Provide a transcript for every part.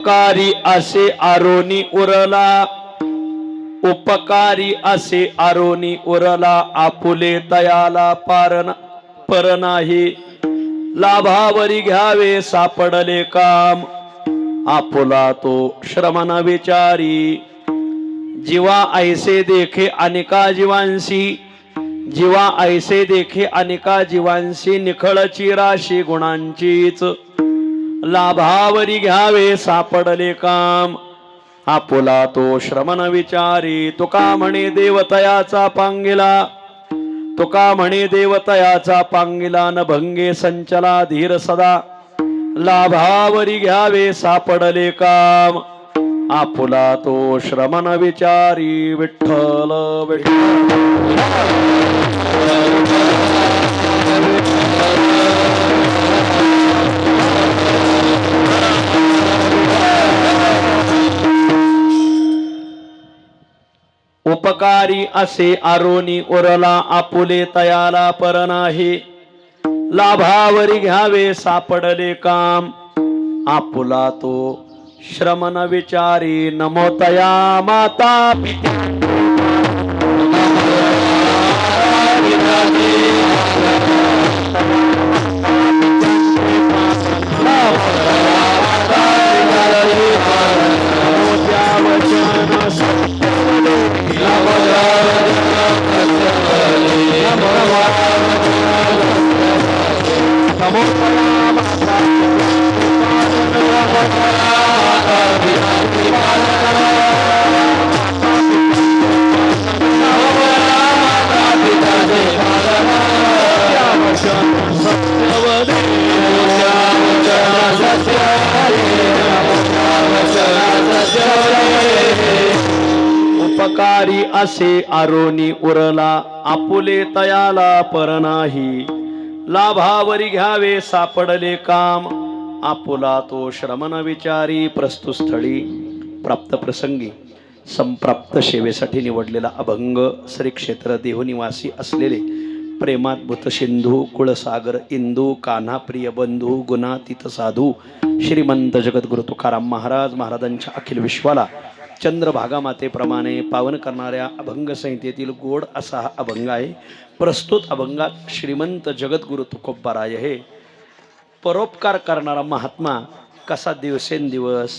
उपकारी असे आरोनी उरला, उपकारी असे आरोनी उरला, आपुले तयाला पर नाही, लाभावरी घ्यावे सापडले काम, आपुला तो श्रमण विचारी, जीवा ऐसे देखे अनेका जीवांशी, जीवा ऐसे देखे अनेका जीवांशी, निखळची राशी गुणांचीच, लाभावरी घ्यावे सापडले काम, आपुला तो श्रमण विचारी, तुका म्हणे देवतयाचा पांगिला, तुका म्हणे देवतयाचा पांगिला, न भंगे संचला धीर सदा, लाभावरी घ्यावे सापडले काम, आपुला तो श्रमण विचारी. विठ्ठल उपकारी असे आरोनी उरला, आपुले तयाला पर नाही, लाभावरी घ्यावे सापडले काम, आपुला तो श्रमण विचारी. नमो तया माता पिता उपकारी असे आरोनी उरला, आपुले तयाला पर नाही, लाभावरी घ्यावे सापडले काम, आपुला तो श्रमण विचारी. प्रस्तुत स्थळी प्राप्त प्रसंगी संप्राप्त सेवेसाठी निवडलेला अभंग श्री क्षेत्र देहनिवासी असलेले प्रेमाद्भुत सिंधू कुळसागर इंदू कान्हा प्रिय बंधू गुणातीत साधू श्रीमंत जगद्गुरु तुकाराम महाराज महाराजांच्या अखिल विश्वाला चंद्रभागा मातेप्रमाणे पावन करणाऱ्या अभंग संहितेतील गोड असा हा अभंग आहे. प्रस्तुत अभंगात श्रीमंत जगद्गुरु तुकोबाराय हे परोपकार करणारा महात्मा कसा दिवसेंदिवस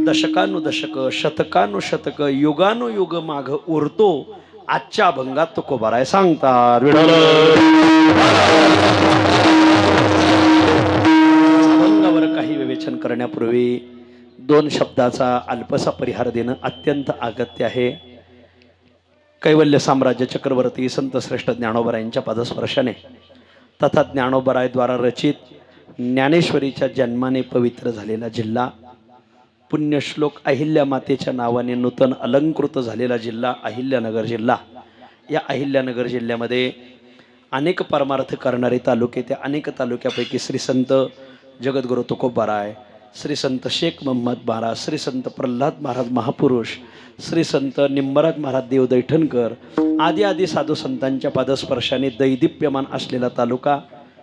दशकानुदशक शतकानुशतक युगानुयुग माग उरतो आजच्या अभंगात तुकोबाराय सांगतात. अभंगावर काही विवेचन करण्यापूर्वी दोन शब्दाचा अल्पसा परिहार देणं अत्यंत अगत्य आहे. कैवल्य साम्राज्य चक्रवर्ती संत श्रेष्ठ ज्ञानोबरायांच्या पदस्पर्शाने तथा ज्ञानोबरायद्वारा रचित ज्ञानेश्वरीच्या जन्माने पवित्र झालेला जिल्हा, पुण्यश्लोक अहिल्या मातेच्या नावाने नूतन अलंकृत झालेला जिल्हा अहिल्यानगर जिल्हा. या अहिल्यानगर जिल्ह्यामध्ये अनेक परमार्थ करणारे तालुके, त्या अनेक तालुक्यापैकी श्री संत जगद्गुरु तुकोबाराय, श्री संत शेख मोहम्मद महाराज, श्री संत प्रल्हाद महाराज महापुरुष, श्री संत निंबराज महाराज देव दैठणकर आदी आदी साधू संतांच्या पदस्पर्शाने दैदिप्यमान असलेला तालुका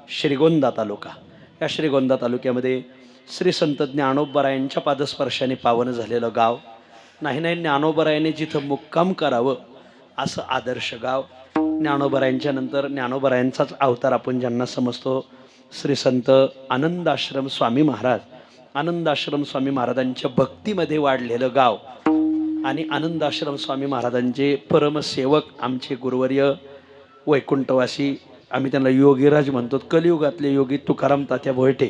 श्रीगोंदा तालुका. या श्रीगोंदा तालुक्यामध्ये श्री संत ज्ञानोबरायांच्या पादस्पर्शाने पावन झालेलं गाव, नाही नाही ज्ञानोबरायाने जिथं मुक्काम करावं असं आदर्श गाव. ज्ञानोबरायांच्या नंतर ज्ञानोबरायांचाच अवतार आपण ज्यांना समजतो श्री संत आनंदाश्रम स्वामी महाराज, आनंदाश्रम स्वामी महाराजांच्या भक्तीमध्ये वाढलेलं गाव आणि आनंदाश्रम स्वामी महाराजांचे परमसेवक आमचे गुरुवर्य वैकुंठवासी, आम्ही त्यांना योगीराज म्हणतो, कलियुगातले योगी तुकाराम तात्या भोयटे,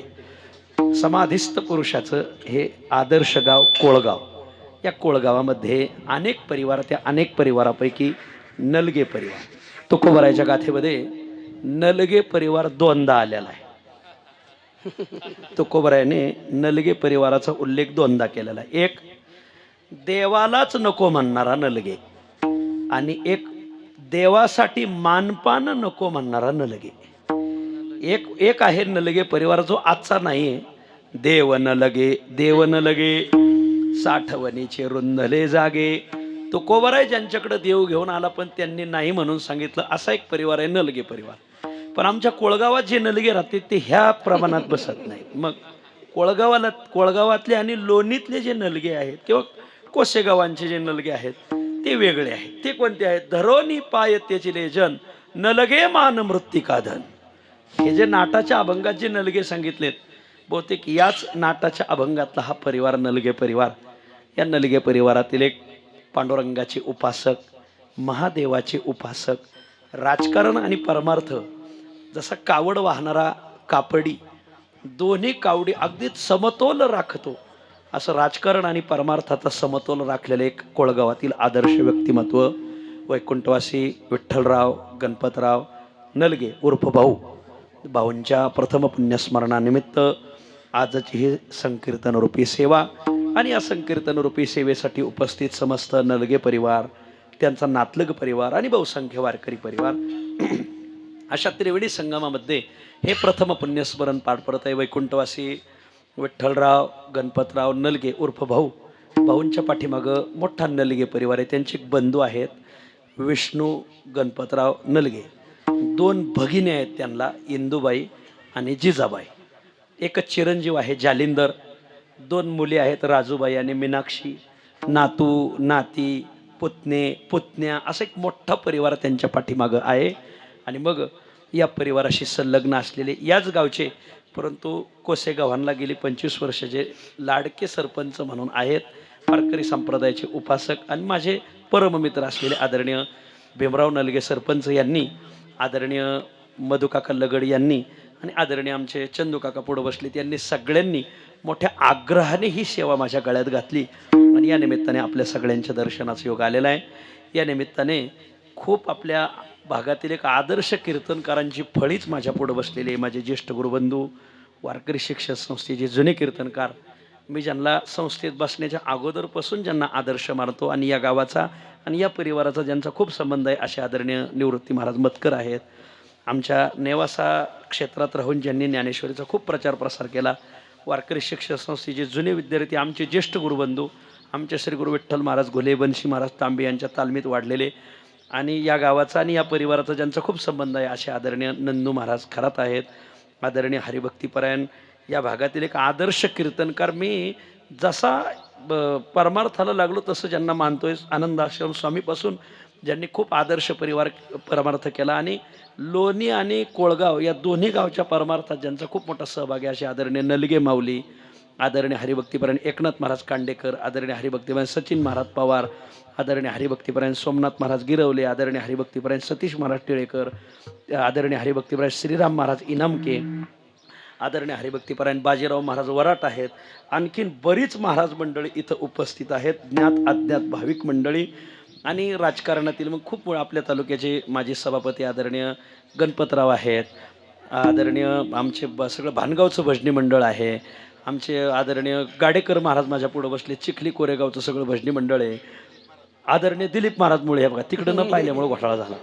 समाधिस्थ पुरुषाचं हे आदर्श गाव कोळगाव. या कोळगावामध्ये अनेक परिवार, त्या अनेक परिवारापैकी नलगे परिवार, तुकोबारायच्या गाथेमध्ये नलगे परिवार दोनदा आलेला आहे. तुकोबारायाने नलगे परिवाराचा उल्लेख दोनदा केलेला आहे. एक देवालाच नको म्हणणारा नलगे आणि एक देवासाठी मानपान नको म्हणणारा नलगे. एक आहे नलगे परिवार जो आजचा नाही आहे. देव न लगे, देव न लगे, साठवणीचे रुंधले जागे. तुकोबाराय ज्यांच्याकडे देव घेऊन आला पण त्यांनी नाही म्हणून सांगितलं, असा एक परिवार आहे नलगे परिवार. पण आमच्या कोळगावात जे नलगे राहते ते ह्या प्रमाणात बसत नाही. मग कोळगावातले आणि लोणीतले जे नलगे आहेत किंवा कोसेगावांचे जे नलगे आहेत ते वेगळे आहेत. ते कोणते आहेत? धरोनी पाय त्याची लेजन नलगे मान मृत्तिकाधन. हे जे नाटाच्या अभंगात जे नलगे सांगितलेत, बहुतेक याच नाटाच्या अभंगातला हा परिवार नलगे परिवार. या नलगे परिवारातील एक पांडुरंगाचे उपासक, महादेवाचे उपासक, राजकारण आणि परमार्थ जसा कावड वाहणारा कापडी दोन्ही कावडी अगदीच समतोल राखतो, असं राजकारण आणि परमार्थाचा समतोल राखलेले एक कोळगावातील आदर्श व्यक्तिमत्व वैकुंठवासी विठ्ठलराव गणपतराव नलगे उर्फ भाऊ. भाऊंच्या प्रथम पुण्यस्मरणानिमित्त आजची ही संकीर्तन रूपी सेवा आणि या संकीर्तन रूपी सेवेसाठी उपस्थित समस्त नलगे परिवार, त्यांचा नातलग परिवार आणि बहुसंख्य वारकरी परिवार अशा त्रिवेणी संगमामध्ये हे प्रथम पुण्यस्मरण पार पडत आहे. वैकुंठवासी विठ्ठलराव गणपतराव नलगे उर्फ भाऊ. भाऊंच्या पाठीमागं मोठा नलगे परिवार आहे. त्यांचे बंधू आहेत विष्णू गणपतराव नलगे. दोन भगिनी आहेत त्यांना, इंदुबाई आणि जिजाबाई. एकच चिरंजीव आहे जालिंदर. दोन मुली आहेत राजूबाई आणि मीनाक्षी. नातू नाती पुतणे पुतण्या असा एक मोठा परिवार त्यांच्या पाठीमागं आहे. आणि मग या परिवाराशी संलग्न असलेले याच गावचे परंतु कोसेगावांना गेली 25 वर्षाचे लाडके सरपंच म्हणून आहेत वारकरी संप्रदायाचे उपासक आणि माझे परममित्र असलेले आदरणीय भीमराव नलगे सरपंच यांनी, आदरणीय मधुकाका लगड यांनी आणि आदरणीय आमचे चंदूकाका पुढे बसलेत यांनी सगळ्यांनी मोठ्या आग्रहाने ही सेवा माझ्या गळ्यात घातली आणि या निमित्ताने आपल्या सगळ्यांच्या दर्शनाचा योग आलेला आहे. या निमित्ताने खूप आपल्या भागातील एक आदर्श कीर्तनकारांची फळीच माझ्या पुढे बसलेली आहे. माझे ज्येष्ठ गुरुबंधू वारकरी शिक्षण संस्थेचे जुने कीर्तनकार, मी ज्यांना संस्थेत बसण्याच्या अगोदरपासून ज्यांना आदर्श मानतो आणि या गावाचा आणि या परिवाराचा ज्यांचा खूप संबंध आहे असे आदरणीय निवृत्ती महाराज मतकर आहेत. आमच्या नेवासा क्षेत्रात राहून ज्यांनी ज्ञानेश्वरीचा खूप प्रचार प्रसार केला, वारकरी शिक्षण संस्थेचे जुने विद्यार्थी, आमचे ज्येष्ठ गुरुबंधू, आमचे श्री गुरु विठ्ठल महाराज घोले, बंशी महाराज तांबे यांच्या तालमीत वाढलेले आणि या गावाचा आणि या परिवाराचा ज्यांचा खूप संबंध आहे असे आदरणीय नंदू महाराज खरात आहेत. आदरणीय हरिभक्तीपरायण या भागातील एक आदर्श कीर्तनकार. मी जसा परमार्थाला लागलो तसं ज्यांना मानतोय, आनंद आश्रम स्वामीपासून ज्यांनी खूप आदर्श परमार्थ केला आणि लोणी आणि कोळगाव या दोन्ही गावच्या परमार्थात ज्यांचा खूप मोठा सहभाग आहे असे आदरणीय नलगे माऊली, आदरणीय हरिभक्तीपरायण एकनाथ महाराज कांडेकर, आदरणीय हरिभक्तीपरायण सचिन महाराज पवार, आदरणीय हरिभक्तीपरायण सोमनाथ महाराज गिरवले, आदरणीय हरिभक्तीपरायण सतीश महाराज टिळेकर, आदरणीय हरिभक्तीपरायण श्रीराम महाराज इनामके, आदरणीय हरिभक्तीपरायण बाजीराव महाराज वराट आहेत. आणखीन बरीच महाराज मंडळी इथं उपस्थित आहेत, ज्ञात अज्ञात भाविक मंडळी आणि राजकारणातील मग खूप आपल्या तालुक्याचे माजी सभापती आदरणीय गणपतराव आहेत, आदरणीय आमचे सगळं भानगावचं भजनी मंडळ आहे, आमचे आदरणीय गाडेकर महाराज माझ्या पुढं बसले, चिखली कोरेगावचं सगळं भजनी मंडळ आहे, आदरणीय दिलीप महाराज मुळे हे बघा तिकडं न पाहिल्यामुळं घोटाळा झाला,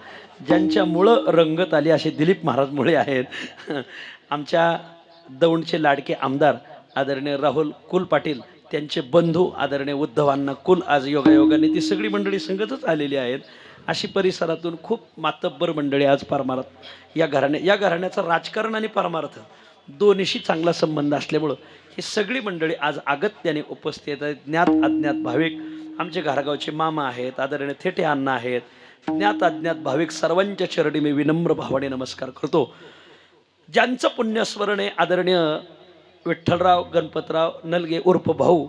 ज्यांच्यामुळं रंगत आली असे दिलीप महाराज मुळे आहेत. आमच्या दौंडचे लाडके आमदार आदरणीय राहुल कुल पाटील, त्यांचे बंधू आदरणीय उद्धवांना कुल, आज योगायोगाने ती सगळी मंडळी संगतच आलेली आहेत. अशी परिसरातून खूप मातब्बर मंडळी आज परमार्थ या घराण्याचा राजकारण आणि परमार्थ दोन्हीशी चांगला संबंध असल्यामुळं ही सगळी मंडळी आज अगत्याने उपस्थित आहेत. ज्ञात अज्ञात भाविक आमचे घारगावचे मामा आहेत, आदरणीय थेटे अण्णा आहेत, ज्ञात अज्ञात भाविक सर्वांच्या चरणी मी विनम्र भावाने नमस्कार करतो. ज्यांचं पुण्यस्मरण आहे आदरणीय विठ्ठलराव गणपतराव नलगे उर्फ भाऊ.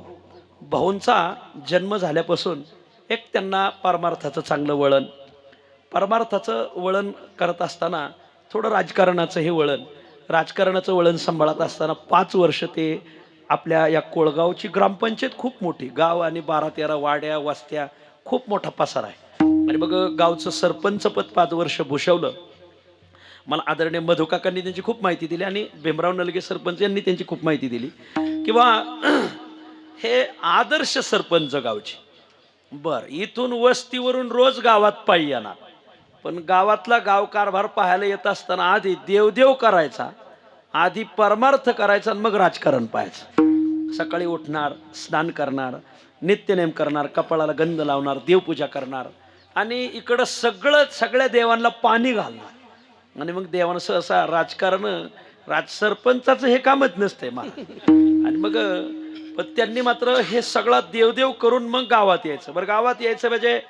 भाऊंचा जन्म झाल्यापासून एक त्यांना परमार्थाचं चांगलं वळण, परमार्थाचं वळण करत असताना थोडं राजकारणाचंही वळण, राजकारणाचं वळण सांभाळत असताना 5 वर्ष ते आपल्या या कोळगावची ग्रामपंचायत खूप मोठी गाव आणि 12-13 वाड्या वस्त्या खूप मोठा पसार आहे आणि मग गावचं सरपंच पद 5 वर्ष भूषवलं. मला आदरणीय मधुकाकांनी त्यांची खूप माहिती दिली आणि भीमराव नलगे सरपंच यांनी त्यांची खूप माहिती दिली किंवा हे आदर्श सरपंच गावचे. बर, इथून वस्तीवरून रोज गावात पायी येणार, पण गावातला गाव कारभार पाहायला येत असताना आधी देवदेव करायचा, आधी परमार्थ करायचा आणि मग राजकारण पाहायचं. सकाळी उठणार, स्नान करणार, नित्यनेम करणार, कपाळाला गंध लावणार, देवपूजा करणार आणि इकडं सगळ्या देवांना पाणी घालणार आणि मग देवानं सहसा राजकारण सरपंचाचं हे कामच नसतंय मला आणि मग पण त्यांनी मात्र हे सगळा देवदेव करून मग गावात यायचं. बरं, गावात यायचं म्हणजे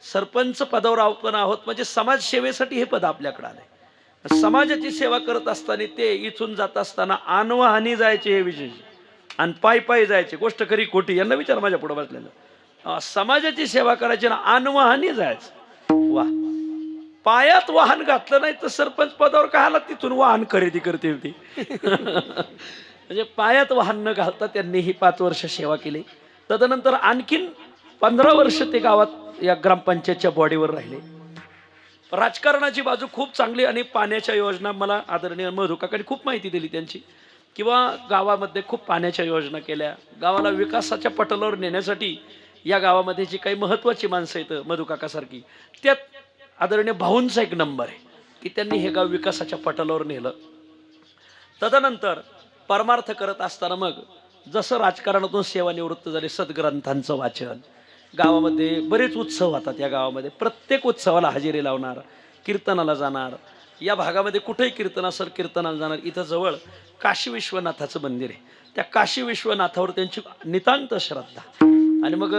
सरपंच पदावर आपण आहोत म्हणजे समाजसेवेसाठी हे पद आपल्याकडे आलंय. समाजाची सेवा करत असताना ते इथून जात असताना आणवहानी जायचे हे विशेष, आणि पायी पायी जायचे. गोष्ट खरी खोटी यांना विचार माझ्या पुढे बसलेलं. समाजाची सेवा करायची ना आणवहानी जायचं. वा, पायात वाहन घातलं नाही तर सरपंच पदावर का आला, तिथून वाहन खरेदी करते होती. म्हणजे पायात वाहन न घालता त्यांनी ही 5 वर्ष सेवा केली. तदनंतर आणखीन 15 वर्ष ते गावात या ग्रामपंचायतच्या बॉडीवर राहिले. राजकारणाची बाजू खूप चांगली, आणि पाण्याच्या योजना मला आदरणीय मधू काकांनी खूप माहिती दिली त्यांची, किंवा गावामध्ये खूप पाण्याच्या योजना केल्या. गावाला विकासाच्या पटलावर नेण्यासाठी या गावामध्ये जी काही महत्त्वाची माणसं आहेत मधू काकासारखी, त्यात आदरणीय भाऊंचा एक नंबर आहे की त्यांनी हे गाव विकासाच्या पटलावर नेलं. तदनंतर परमार्थ करत असताना मग जसं राजकारणातून सेवानिवृत्त झाले, सद्ग्रंथांचं वाचन, गावामध्ये बरेच उत्सव होतात. या गावामध्ये प्रत्येक उत्सवाला हजेरी लावणार, कीर्तनाला जाणार. या भागामध्ये कुठेही कीर्तन असेल कीर्तनाला जाणार. इथं जवळ काशी विश्वनाथाचं मंदिर आहे. त्या काशी विश्वनाथावर त्यांची नितांत श्रद्धा, आणि मग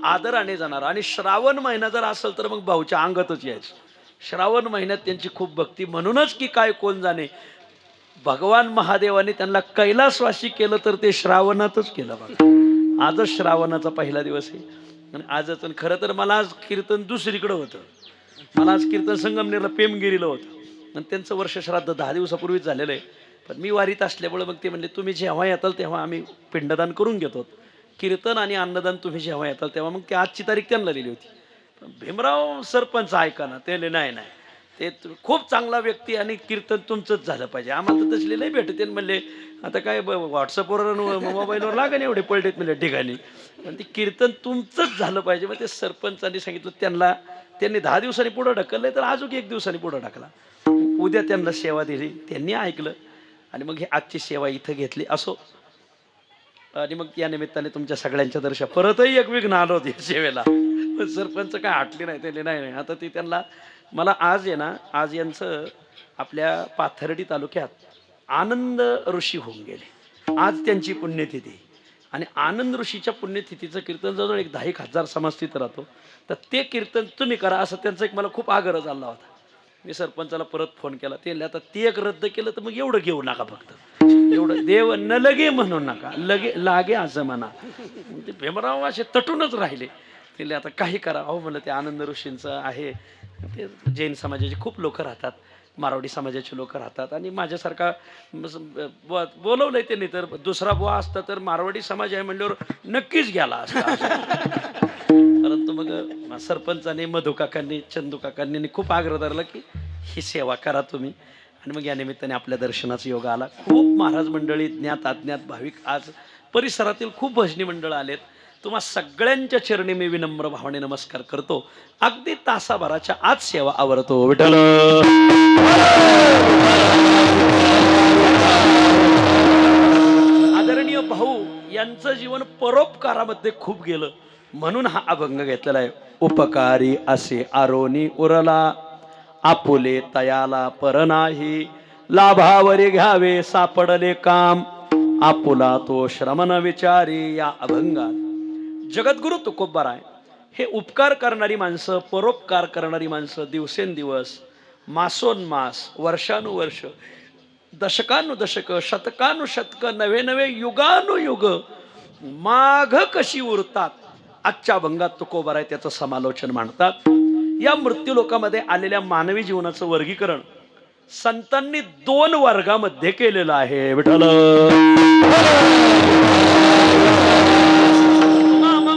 आदराने जाणार. आणि श्रावण महिना जर असेल तर मग भाऊच्या अंगातच यायचं. श्रावण महिन्यात त्यांची खूप भक्ती, म्हणूनच की काय कोण जाणे, भगवान महादेवाने त्यांना कैलासवासी केलं तर ते श्रावणातच केलं. बघा, आजच श्रावणाचा पहिला दिवस आहे. आणि आजच, आणि खरं तर मला आज कीर्तन दुसरीकडं होतं. मला आज कीर्तन संगमनेरला पेमगिरीला होतं, आणि त्यांचं वर्ष श्राद्ध 10 दिवसापूर्वीच झालेलं आहे. पण मी वारीत असल्यामुळे मग ते म्हणले तुम्ही जेव्हा येताल तेव्हा आम्ही पिंडदान करून घेतो. कीर्तन आणि अन्नदान तुम्ही जेव्हा येताल तेव्हा. मग ते आजची तारीख त्यांना दिली होती. पण भीमराव सरपंच ऐका ना, ते नाही ते खूप चांगला व्यक्ती, आणि कीर्तन तुमचंच झालं पाहिजे. आम्हाला तर तसले नाही भेटते. म्हणले आता काय व्हॉट्सअपवर मोबाईलवर लागेल एवढे पलटेत म्हणले ठिकाणी, पण ते कीर्तन तुमचंच झालं पाहिजे. मग ते सरपंचांनी सांगितलं, त्यांनी 10 दिवसांनी पुढं ढकललंय, तर अजून 1 दिवसांनी पुढं ढकला. उद्या त्यांना सेवा दिली, त्यांनी ऐकलं, आणि मग ही आजची सेवा इथं घेतली. असो, आणि मग या निमित्ताने तुमच्या सगळ्यांच्या दर्शन परतही एक विघ्न आलं होतं सेवेला. पण सरपंच काय हटले नाही, ते नाही आता ती त्यांना. मला आज आहे ना, आज यांचं आपल्या पाथर्डी तालुक्यात आनंद ऋषी होऊन गेले. आज त्यांची पुण्यतिथी, आणि आनंद ऋषीच्या पुण्यतिथीचं कीर्तन जवळजवळ 10,000 समाज तिथं राहतो. तर ते कीर्तन तुम्ही करा, असं त्यांचा एक मला खूप आग्रह झाला होता. मी सरपंचाला परत फोन केला. ते आता ते एक रद्द केलं तर मग एवढं घेऊ नका, फक्त एवढं देव न लगे म्हणू नका, लगे लागे असं म्हणा. ते भीमराव असे तटूनच राहिले. ते आता काही करा. अहो म्हणलं ते आनंद ऋषींचं आहे, ते जैन समाजाचे खूप लोक राहतात, मारवाडी समाजाचे लोक राहतात, आणि माझ्यासारखा बोलवलंय त्यांनी. तर दुसरा बुवा असता तर मारवाडी समाज आहे म्हणल्यावर नक्कीच गेला असता. परंतु मग सरपंचाने, मधू काकांनी, चंदू काकांनी खूप आग्रह धरला की ही सेवा करा तुम्ही. आणि मग या निमित्ताने आपल्या दर्शनाचा योग आला. खूप महाराज मंडळी, ज्ञात अज्ञात भाविक, आज परिसरातील खूप भजनी मंडळ आलेत. तुम्हा सगळ्यांच्या चरणी मी विनम्र भावाने नमस्कार करतो. अगदी तासाभराच्या आज सेवा आवरतो. विठ्ठल आदरणीय भाऊ यांचं जीवन परोपकारामध्ये खूप गेलं, म्हणून हा अभंग घेतलेला आहे. उपकारी असे आरोनी उरला, आपुले तयाला पर नाही, लाभावरी घ्यावे सापडले काम, आपुला तो श्रमण विचारी. या अभंगात जगद्गुरु तुकोबाराय हे उपकार करणारी माणसं, परोपकार करणारी माणसं दिवसेंदिवस, मासोनमास, वर्षानुवर्ष, दशकानुदशक, शतकानुशतक, नवे नवे युगानुयुग माघ कशी उरतात, आजच्या अभंगात तुकोबाराय त्याचं समालोचन मांडतात. या मृत्यू लोकामध्ये आलेल्या मानवी जीवनाचं वर्गीकरण संतांनी 2 वर्गामध्ये केलेलं आहे. विठ्ठल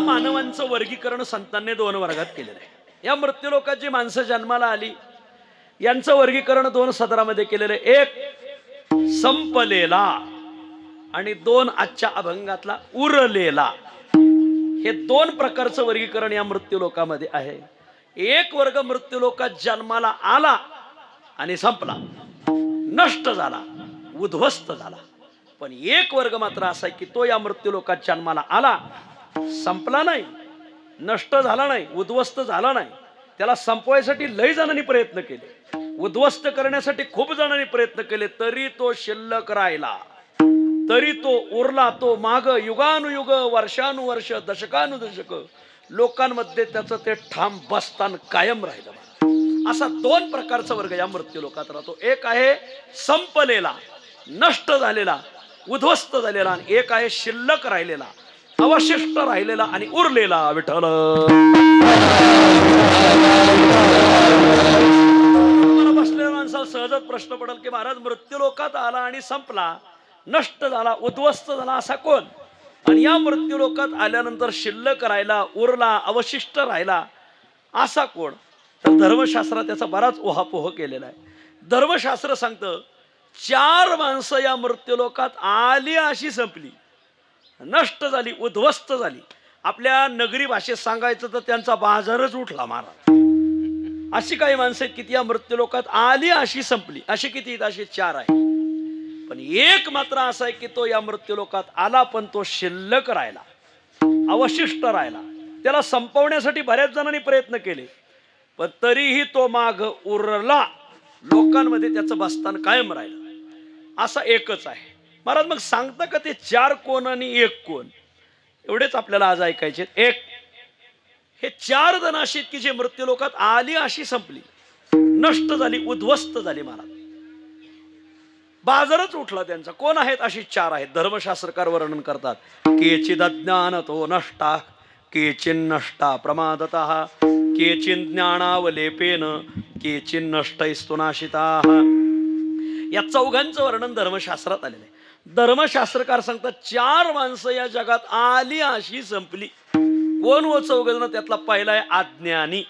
मानवांचं वर्गीकरण संतांनी 2 वर्गात केलेलं आहे. या मृत्यू लोकांची माणसं जन्माला आली, यांचं वर्गीकरण 2 सदरामध्ये केलेलं आहे. एक संपलेला, आणि 2 आजच्या अभंगातला उरलेला. हे 2 प्रकारचं वर्गीकरण या मृत्यू लोकामध्ये आहे. एक वर्ग मृत्यू लोकात जन्माला आला आणि संपला, नष्ट झाला, उद्ध्वस्त झाला. पण एक वर्ग मात्र असा आहे की तो या मृत्यू लोकात जन्माला आला, संपला नाही, नष्ट झाला नाही, उद्ध्वस्त झाला नाही. त्याला संपवायसाठी लय जणांनी प्रयत्न केले, उद्ध्वस्त करण्यासाठी खूप जणांनी प्रयत्न केले, तरी तो शिल्लक राहिला. तरी तो उरला तो माग युगानुयुग वर्षानुवर्ष दशकानुदशक लोकांमध्ये त्याचं ते ठाम बसतान कायम राहिलं. असा दोन प्रकारचा वर्ग या मृत्यू लोकात राहतो. एक आहे संपलेला, नष्ट झालेला, उद्ध्वस्त झालेला, आणि एक आहे शिल्लक राहिलेला, अवशिष्ट राहिलेला आणि उरलेला. विठ्ठल बसलेल्या माणसाला सहजच प्रश्न पडेल की महाराज मृत्यू लोकात आला आणि संपला, नष्ट झाला, उद्ध्वस्त झाला असा कोण? आणि या मृत्यू लोकात आल्यानंतर शिल्लक राहिला, उरला, अवशिष्ट राहिला असा कोण? तर धर्मशास्त्रात त्याचा बराच ओहापोह केलेला आहे. धर्मशास्त्र सांगतं 4 माणसं या मृत्यू लोकात आली अशी संपली, नष्ट झाली, उद्ध्वस्त झाली. आपल्या नगरी भाषेत सांगायचं तर त्यांचा बाजारच उठला महाराज. अशी काही माणसं आहेत की या मृत्यू लोकात आली अशी संपली. अशी किती आहेत? अशी 4 आहे. पण एक मात्र असा आहे की तो या मृत्यू लोकात आला पण तो शिल्लक राहिला, अवशिष्ट राहिला. त्याला संपवण्यासाठी बऱ्याच जणांनी प्रयत्न केले पण तरीही तो माग उरला, लोकांमध्ये त्याचं बस्तान कायम राहिलं. असा एकच आहे. महाराज मग सांगता का ते 4 कोण आणि 1 कोण? एवढेच आपल्याला आज ऐकायचे. एक हे 4 जण अशी की जे मृत्यू लोकात आली अशी संपली, नष्ट झाली, उद्ध्वस्त झाली. महाराज बाजारच उठला त्यांचा. कोण आहेत? अशी 4 आहेत. धर्मशास्त्रकार वर्णन करतात. केचिद अज्ञानतो नष्टा, केचिन नष्टा प्रमादतः, केचिन ज्ञानावलेपेन, केचिन नष्टैस्तु नाशिताः. या 4घांचं वर्णन धर्मशास्त्रात आलेलं आहे. धर्मशास्त्रकार सांगतात 4 माणसं या जगात आली अशी संपली. कोण व 4 जण? त्यातला पहिला आहे अज्ञानी,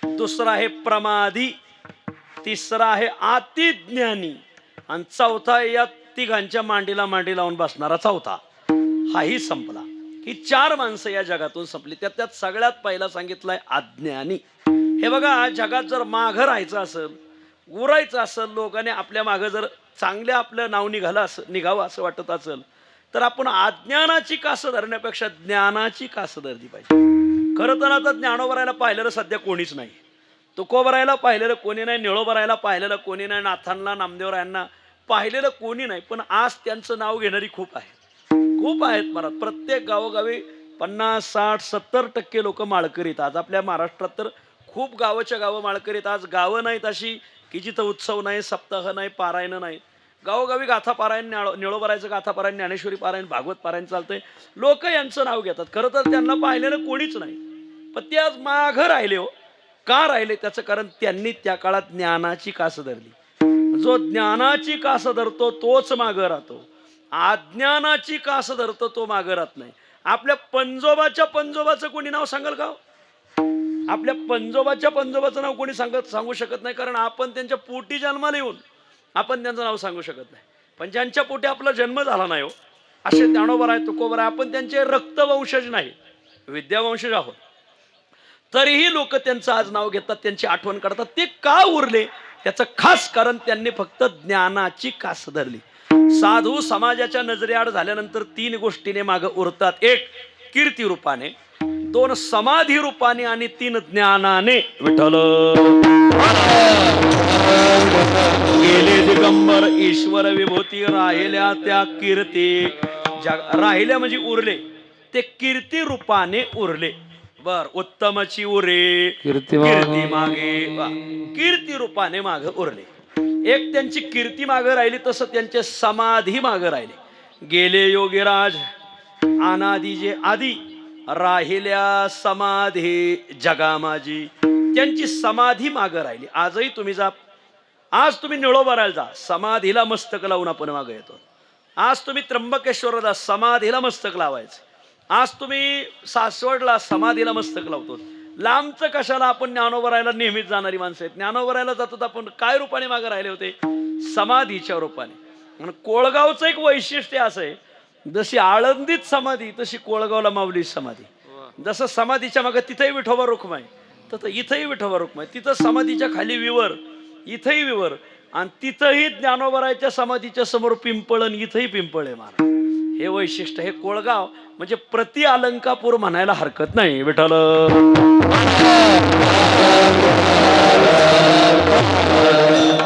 दुसरा आहे प्रमादी, तिसरा आहे अतिज्ञानी, आणि चौथा या 3घांच्या मांडीला मांडी लावून बसणारा चौथा. हाही संपला. ही 4 माणसं या जगातून संपली. त्यात सगळ्यात पहिला सांगितलंय अज्ञानी. हे बघा, जगात जर मागं राहायचं असेल, उरायचं असेल, लोकांनी आपल्या मागं जर चांगल्या आपलं नाव निघावं असं वाटत असेल तर आपण अज्ञानाची कास धरण्यापेक्षा ज्ञानाची कास धरली पाहिजे. खरं तर आता ज्ञानोबरायला पाहिलेलं सध्या कोणीच नाही, तुकोबरायला पाहिलेलं कोणी नाही, निळोबरायला पाहिलेलं कोणी नाही, नाथांना, नामदेवरायांना पाहिलेलं कोणी नाही. पण आज त्यांचं नाव घेणारी खूप आहेत महाराज. प्रत्येक गावोगावी 50, 60, 70% लोक माळकरीत. आज आपल्या महाराष्ट्रात तर खूप गावाच्या गावं माळकरीत. आज गावं नाहीत अशी की जिथं उत्सव नाही, सप्ताह नाही, पारायण नाही. गावोगावी गाथा पारायण, निळोबरायचं गाथा पारायण, ज्ञानेश्वरी पारायण, भागवत पारायण चालतंय. लोक यांचं नाव घेतात. खरं तर त्यांना पाहिलेलं कोणीच नाही. पण ते आज मागं राहिले. हो का राहिले? त्याचं कारण त्यांनी त्या काळात ज्ञानाची कास धरली. जो ज्ञानाची कास धरतो तोच मागं राहतो, अज्ञानाची कास धरतो तो मागं राहत नाही. आपल्या पंजोबाचं कोणी नाव सांगाल का? आपल्या पंजोबाचं नाव कोणी सांगू शकत नाही. कारण आपण त्यांच्या पोटी जन्माला येऊन आपण त्यांचं नाव सांगू शकत नाही. पण ज्यांच्या पोटी आपला जन्म झाला नाही हो, असे ज्ञानोबा आहे, तुकोबा आहे, आपण त्यांचे रक्तवंशज नाही, विद्यावंशज आहोत. तरीही लोक त्यांचं आज नाव घेतात, त्यांची आठवण करतात. ते का उरले? त्याचं खास कारण त्यांनी फक्त ज्ञानाची कास धरली. साधू समाजाच्या नजरेआड झाल्यानंतर 3 गोष्टीने मागे उरतात. 1 कीर्ती रूपाने, 2 समाधी रूपाने आणि 3 ज्ञानाने. विठ्ठल गेले दिगंबर ईश्वर विभूती, राहिल्या त्या कीर्ती. राहिल्या म्हणजे उरले, ते कीर्ती रूपाने उरले. बर, उत्तमची उरे कीर्ती मागे, कीर्ती रूपाने मागे उरले. एक त्यांची कीर्ती मागे राहिली, तसं त्यांचे समाधी मागे राहिले. गेले योगीराज अनादी जे आधी, राहिल्या समाधी जगा माझी. त्यांची समाधी मागे राहिली. आजही तुम्ही जा, आज तुम्ही निळोबरायला जा, समाधीला मस्तक लावून आपण मागे येतो. आज तुम्ही त्र्यंबकेश्वरला समाधीला मस्तक लावायचं. आज तुम्ही सासवडला समाधीला मस्तक लावतो. लांबचं कशाला? आपण ज्ञानोबरायला नेहमीच जाणारी माणसं आहेत. ज्ञानोबरायला जातो आपण काय रूपाने मागे राहिले होते? समाधीच्या रूपाने. आणि कोळगावचं एक वैशिष्ट्य असं आहे, जशी आळंदीत समाधी तशी कोळगावला माऊली समाधी. जसं समाधीच्या मागे तिथेही विठोबा रुक्माई, तर इथंही विठोबा रुक्माई. तिथं समाधीच्या खाली विवर, इथंही विवर, आणि तिथंही ज्ञानोबरायच्या समाधीच्या समोर पिंपळ, आणि इथंही पिंपळ आहे महाराज. हे वैशिष्ट्य. हे कोळगाव म्हणजे प्रति अलंकापूर म्हणायला हरकत नाही. विठ्ठल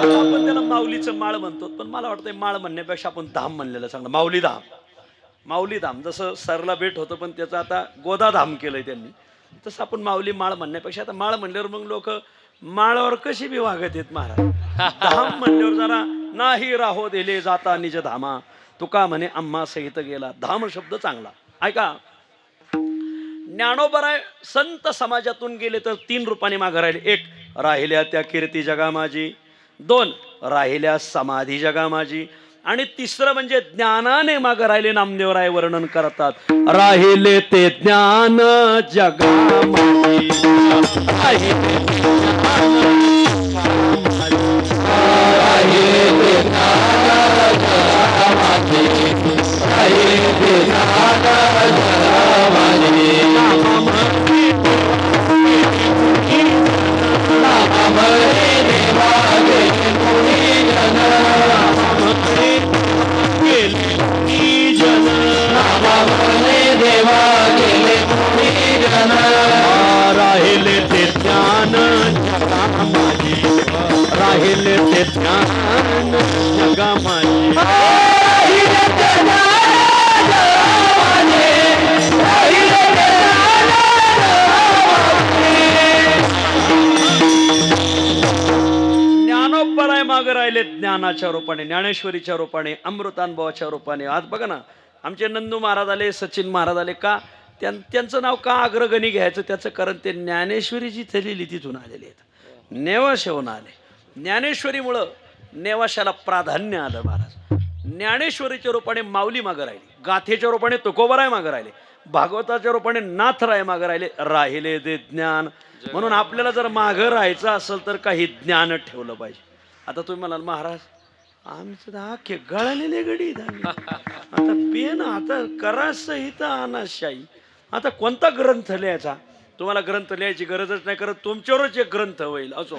आपण त्याला माऊलीचं माळ म्हणतो, पण मला वाटतंय माळ म्हणण्यापेक्षा आपण धाम म्हणलेलं चांगलं. माऊली धाम, माऊली धाम. जसं सरला भेट होतं पण त्याचं आता गोदा धाम केलंय त्यांनी, तसं आपण माऊली माळ म्हणण्यापेक्षा आता माळ म्हणल्यावर मग लोक माळावर कशी बी वागत आहेत महाराज. धाम म्हणल्यावर जरा नाही राहो दिले जाता निज धामा, तुका म्हणे आम्हा सहित गेला. धाम शब्द चांगला. ऐका, ज्ञानोबराय संत समाजातून गेले तर 3 रूपाने मागे राहिले. 1 राहिल्या त्या कीर्ती जगा माझी, 2 राहिल्या समाधी जगा माझी, आणि 3रं म्हणजे ज्ञानाने मागे राहिले. नामदेवराय वर्णन करतात, राहिले ते ज्ञान जगा माझी, राहिले ते ज्ञान राहिले ते ज्ञान जगा माझी, राहिले ते ज्ञान जगा माझी. राहिले ते ज्ञान जगा माझी, राहिले ते ज्ञान जगा माझी. ज्ञानोबराय मागे राहिले ज्ञानाच्या रूपाने, ज्ञानेश्वरीच्या रूपाने, अमृतानुभवाच्या रूपाने. आज बघा ना, आमचे नंदू महाराज आले, सचिन महाराज आले. का त्यांचं नाव का अग्रगणी घ्यायचं? त्याचं कारण ते ज्ञानेश्वरी जी थलेली तिथून आलेली आहेत, नेवाशाहून आले. ज्ञानेश्वरीमुळं नेवाशाला प्राधान्य आलं महाराज. ज्ञानेश्वरीच्या रूपाने माऊली मागे राहिली, गाथेच्या रूपाने तुकोबराय मागे राहिले, भागवताच्या रूपाने नाथराय मागे राहिले. राहिले ते ज्ञान. म्हणून आपल्याला जर मागं राहायचं असेल तर काही ज्ञान ठेवलं पाहिजे. आता तुम्ही म्हणाल महाराज आमचं तर अख्खे गळालेले गडी, आता पेन आता करा सहित अनाशाई. आता कोणता ग्रंथ लिहायचा? तुम्हाला ग्रंथ लिहायची गरजच नाही, करत तुमच्यावरच एक ग्रंथ होईल. असो,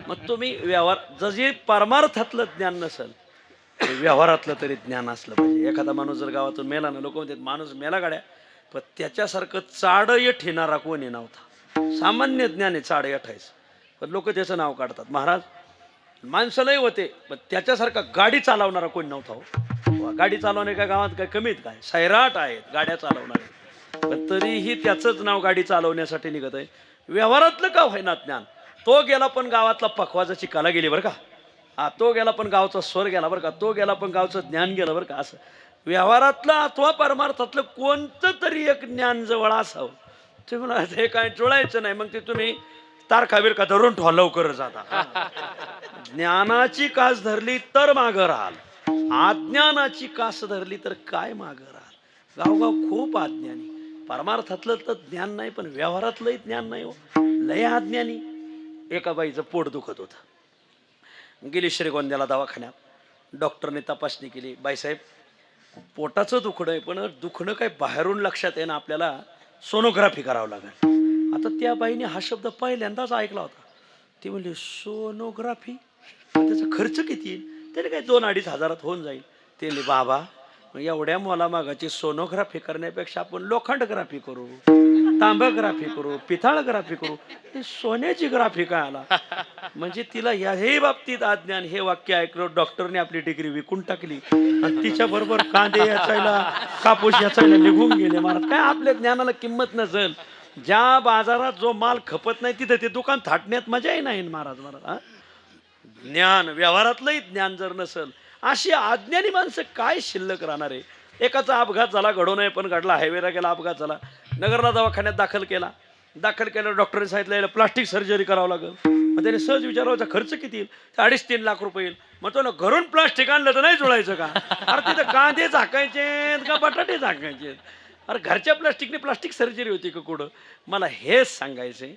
मग तुम्ही व्यवहार, जसे परमार्थातलं ज्ञान नसेल व्यवहारातलं तरी ज्ञान असलं पाहिजे. एखादा माणूस जर गावातून मेला ना, लोक म्हणतात माणूस मेला गाड्या, पण त्याच्यासारखं चाडय ठेणारा कोणी नव्हता. सामान्य ज्ञान आहे चाडय ठायचं, पण लोक त्याचं नाव काढतात. महाराज माणसालाही होते, पण त्याच्यासारखा गाडी चालवणारा कोणी नव्हता. हो, गाडी चालवणे काय गावात काय कमीत काय, सैराट आहेत गाड्या चालवणारे, पण तरीही त्याचंच नाव गाडी चालवण्यासाठी निघत आहे. व्यवहारातलं का होईना ज्ञान, तो गेला पण गावातला पखवाजाची कला गेली बरं का. हा, तो गेला पण गावचा स्वर गेला बरं का, तो गेला पण गावचं ज्ञान गेलं बरं का. असं व्यवहारातलं अथवा परमार्थातलं कोणतं तरी एक ज्ञान जवळ असावं. तुम्ही मला हे काय जुळायचं नाही, मग ते तुम्ही तारखावीर का धरून ठेवा, लवकर जाता. ज्ञानाची कास धरली तर मागं राहाल, अज्ञानाची कास धरली तर काय मागं राहाल. गावगाव खूप अज्ञानी, परमार्थातलं तर ज्ञान नाही पण व्यवहारातलंही ज्ञान नाही हो, लय अज्ञानी. एका बाईचं पोट दुखत होतं, गेली श्रीगोंद्याला दवाखान्यात, डॉक्टरने तपासणी केली. बाईसाहेब पोटाचं दुखणं आहे, पण दुखणं काय बाहेरून लक्षात आहे ना, आपल्याला सोनोग्राफी करावं लागेल. आता त्या बाईने हा शब्द पहिल्यांदाच ऐकला होता. ती म्हणली सोनोग्राफी, त्याचा खर्च किती येईल? त्याने काय 2-2.5 हजारात होऊन जाईल. ते म्हणले बाबा एवढ्या मोलामागाची सोनोग्राफी करण्यापेक्षा आपण लोखंडग्राफी करू, तांबग्राफी करू, पितळग्राफी करू, सोन्याची ग्राफी काय आला. म्हणजे तिला याही बाबतीत अज्ञान. हे वाक्य ऐकलं, डॉक्टरने आपली डिग्री विकून टाकली आणि तिच्या बरोबर कांदे याचायला, कापूस याचायला निघून गेले. महाराज काय आपल्या ज्ञानाला किंमत नसेल, ज्या बाजारात जो माल खपत नाही तिथे ते दुकान थाटण्यात मजाही नाही महाराज. महाराज ज्ञान, व्यवहारातलंही ज्ञान जर नसेल, अशी अज्ञानी माणसं काय शिल्लक राहणार आहे. एकाचा अपघात झाला, घडू नये पण घडला, हायवेला गेला, अपघात झाला, नगरला दवाखान्यात दाखल केलं. डॉक्टरने सांगितलं प्लास्टिक सर्जरी करावं लागेल. मग त्याने सहज विचारायचा खर्च किती येईल? 2.5-3 लाख रुपये येईल. मग तो घरून प्लास्टिक आणलं तर नाही जुळायचं का? अरे तिथं कांदे झाकायचे का बटाटे झाकायचे? अरे घरच्या प्लास्टिकने प्लास्टिक सर्जरी होती का कुठं? मला हेच सांगायचंय,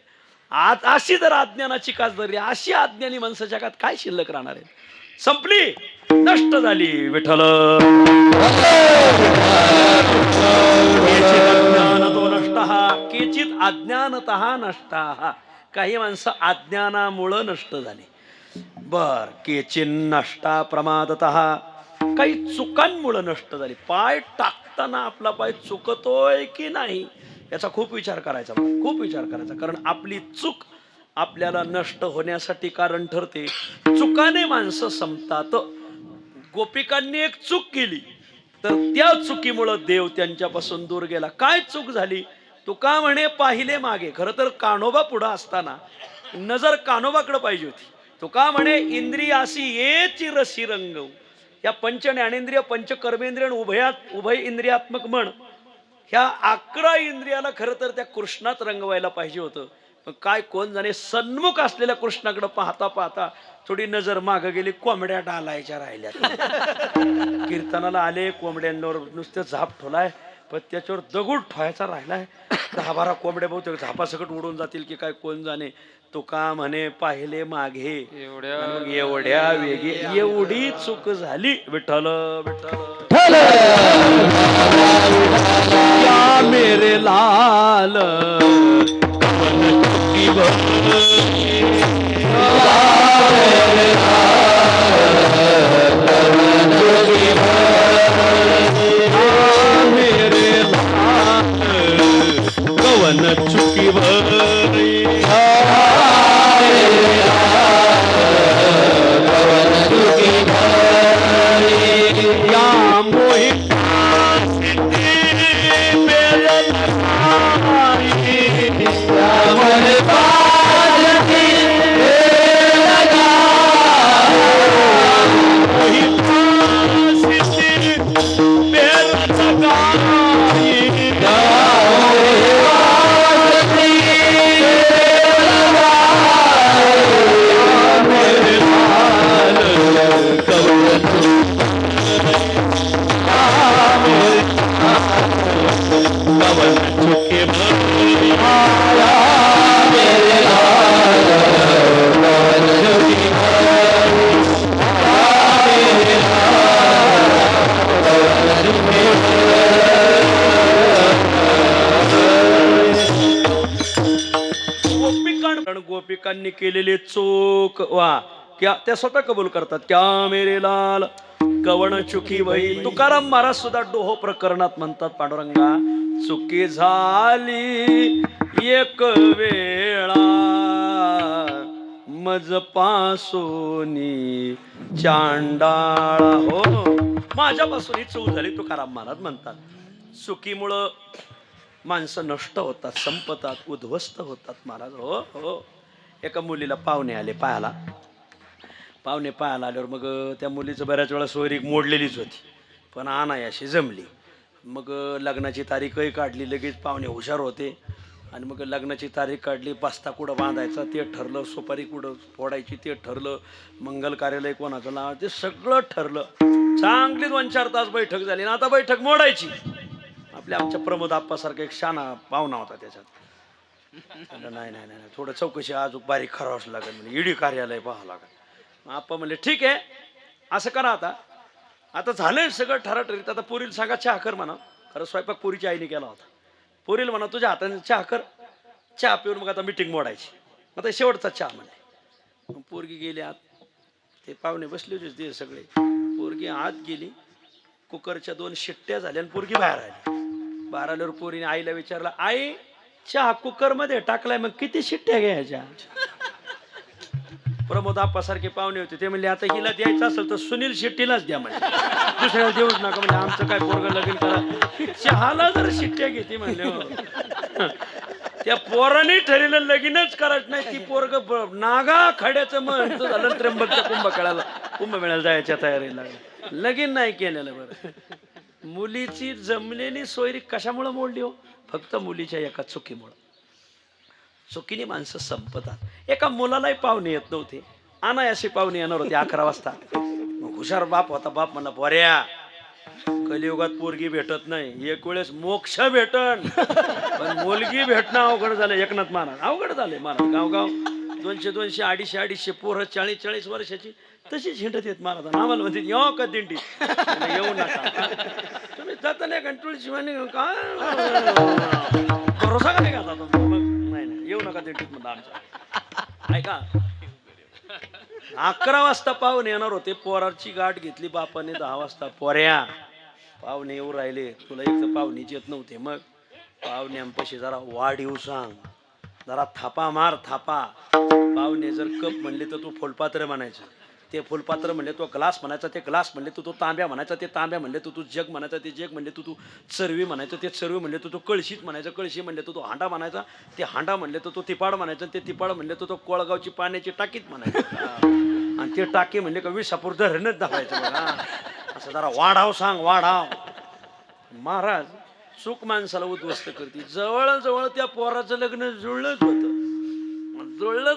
आज अशी जर अज्ञानाची कास धरली, अशी अज्ञानी माणसं जगात काय शिल्लक राहणार आहे? संपली, नष्ट झाली. विठ्ठल अज्ञानतो नष्टः, केचित अज्ञानतः नष्टः. काही माणसं अज्ञानामुळं नष्ट झाली. बर, केचिन नष्टा प्रमादतः, काही चुकांमुळं नष्ट झाली. पाय टाकताना आपला पाय चुकतोय की नाही याचा खूप विचार करायचा, खूप विचार करायचा. कारण आपली चूक आपल्याला नष्ट होण्यासाठी कारण ठरते. चुकाने माणसं संपतात. गोपिकांनी एक चूक केली तर त्या चुकीमुळं देव त्यांच्यापासून दूर गेला. काय चूक झाली? तुका म्हणे पाहिले मागे. खरं तर कान्होबा पुढं असताना नजर कान्होबाकडे पाहिजे होती. तुका म्हणे इंद्रियासी ये चिरसी रंग. या पंच ज्ञानेंद्रिय पंच कर्मेंद्रिय उभय इंद्रियात्मक म्हण ह्या 11 इंद्रियाला खरं तर त्या कृष्णात रंगवायला पाहिजे होतं. पण काय कोण जाणे सन्मुख असलेल्या कृष्णाकडे पाहता पाहता थोडी नजर मागे गेली. कोंबड्या डालायच्या राहिल्या. कीर्तनाला आले, कोंबड्यांवर नुसतं झाप ठोलाय, पण त्याच्यावर दगड ठोवायचा राहिलाय. 10-12 कोंबड्या बहुतेक झापासकट उडून जातील की काय कोण जाणे. तुका म्हणे पाहिले मागे एवढ्या वेगी एवढी चूक झाली. विठ्ठल विठ्ठल या मेरे लाल कवन चुकी गोपिकांनी केलेले चूक वा त्या स्वतः कबूल करतात. क्या मेरे लाल कवण चुकी वही. तुकाराम महाराज सुद्धा डोहो प्रकरणात म्हणतात, पांडुरंगा चुकी झाली एक वेळा मज पासोनी चांडाळा. हो, माझ्यापासून ही चूक झाली. तुकाराम महाराज म्हणतात चुकीमुळं माणसं नष्ट होतात, संपतात, उद्ध्वस्त होतात. महाराज हो हो. एका मुलीला पाहुणे आले पाहायला. पाहुणे पाहायला आल्यावर मग त्या मुलीचं बऱ्याच वेळा सोयरी मोडलेलीच होती, पण अनायाशी जमली. मग लग्नाची तारीखही काढली. लगेच पाहुणे हुशार होते आणि मग लग्नाची तारीख काढली. बस्ता कुठं बांधायचा ते ठरलं, सुपारी कुठं फोडायची ते ठरलं, मंगल कार्यालय कोणाचं लावायचं ते सगळं ठरलं. चांगली 2-4 तास बैठक झाली. ना आता बैठक मोडायची. आपल्या आमच्या प्रमोद आप्पासारखा एक शाना पाहुणा होता त्याच्यात. नाही नाही नाही थोडं चौकशी अजून बारीक करावंच लागेल, म्हणजे ईडी कार्यालय पाहावं लागेल. आप्पा म्हणले ठीक आहे असं करा. आता झालंय सगळं ठराठरीत. आता पोरीला सांगा चहा कर म्हणा. खरं स्वयंपाक पोरीच्या आईने केला होता. पोरीला म्हणा तुझ्या हाताने चहा कर. चहा पिऊन मग आता मिटिंग मोडायची. आता शेवटचा चहा म्हणले. पोरगी गेली आत. ते पाहुणे बसले होते ते सगळे. पोरगी आत गेली. कुकरच्या 2 शिट्ट्या झाल्या आणि पोरगी बाहेर आली. बाहेर आल्यावर पोरीने आईला विचारला, आई चहा कुकर मध्ये टाकलाय मग किती शिट्ट्या घ्यायच्या? प्रमोद आप्पासारखे पाहुणे होते ते म्हणले आता हिला द्यायचं असेल तर सुनील शेट्टीलाच द्या म्हणजे, दुसऱ्याला देऊच नका म्हणजे आमचं काय पोरगं लगीन करा. चहाला जर शिट्ट्या घेते म्हणले. त्या पोराने ठरलेलं लगीनच करायचं नाही. ती पोरग नागा खड्याचं म्हणतो झालं. त्र्यंबकच्या कुंभमेळ्याला जायच्या तयारीला लागलं. लगीन नाही केलेलं. बरं, मुलीची जमलेली सोयरी कशामुळे मोडली हो? फक्त मुलीच्या एका चुकीमुळे. चुकीने माणसं संपतात. एका मुलालाही पाहुणे येत नव्हते. अनायासे पाहुणे येणार होते 11 वाजता. हुशार बाप होता. बाप म्हणला बऱ्या कलियुगात पोरगी भेटत नाही, एक वेळेस मोक्ष भेटन पण मुलगी भेटणं अवघड झालं. एकनाथ महाराज अवघड झाले. महाराज गावगाव 200, 250, पोरं 40 वर्षाची तशीच हिंडत येत. महाराज आम्हाला म्हणते येऊ का दिंडी? येऊ नका तुम्ही जाता नाही कंट्रोल शिवाय काय भरोसा का नाही घालता तुम्ही? मग नाही येऊ नका दिंडीत म्हणलं आमच्या. ऐका 11 वाजता पाहुणे येणार होते. पोराची गाठ घेतली बापाने 10 वाजता. पोऱ्या पाहुणे येऊ राहिले. तुला एक तर पाहुणेच येत नव्हते. मग पाहुण्यांपाशी जरा वाढीव सांग. जरा थापा मार थापा. पाहुणे जर कप म्हणले तर तू फुलपात्र म्हणायचं, ते फुलपात्र म्हणले तो ग्लास म्हणायचा, ते ग्लास म्हणले तो तांब्या म्हणायचा, ते तांब्या म्हणले तो जग म्हणायचा, ते जग म्हणले तू चरवी म्हणायचं, ते चरवी म्हणले तो कळशीत म्हणायचं, कळशी म्हणले तो हांडा म्हणायचा, ते हांडा म्हणले तो तिपाड म्हणायचं, ते तिपाड म्हणले तो कोळगावची पाण्याची टाकीत म्हणायचं, आणि ते टाकी म्हणले का विसापूर धरणच दाखवायचं बघा. असं जरा वाढाव सांग वाढाव. महाराज चूक माणसाला उद्ध्वस्त करते. जवळ त्या पोराचं लग्न जुळलंच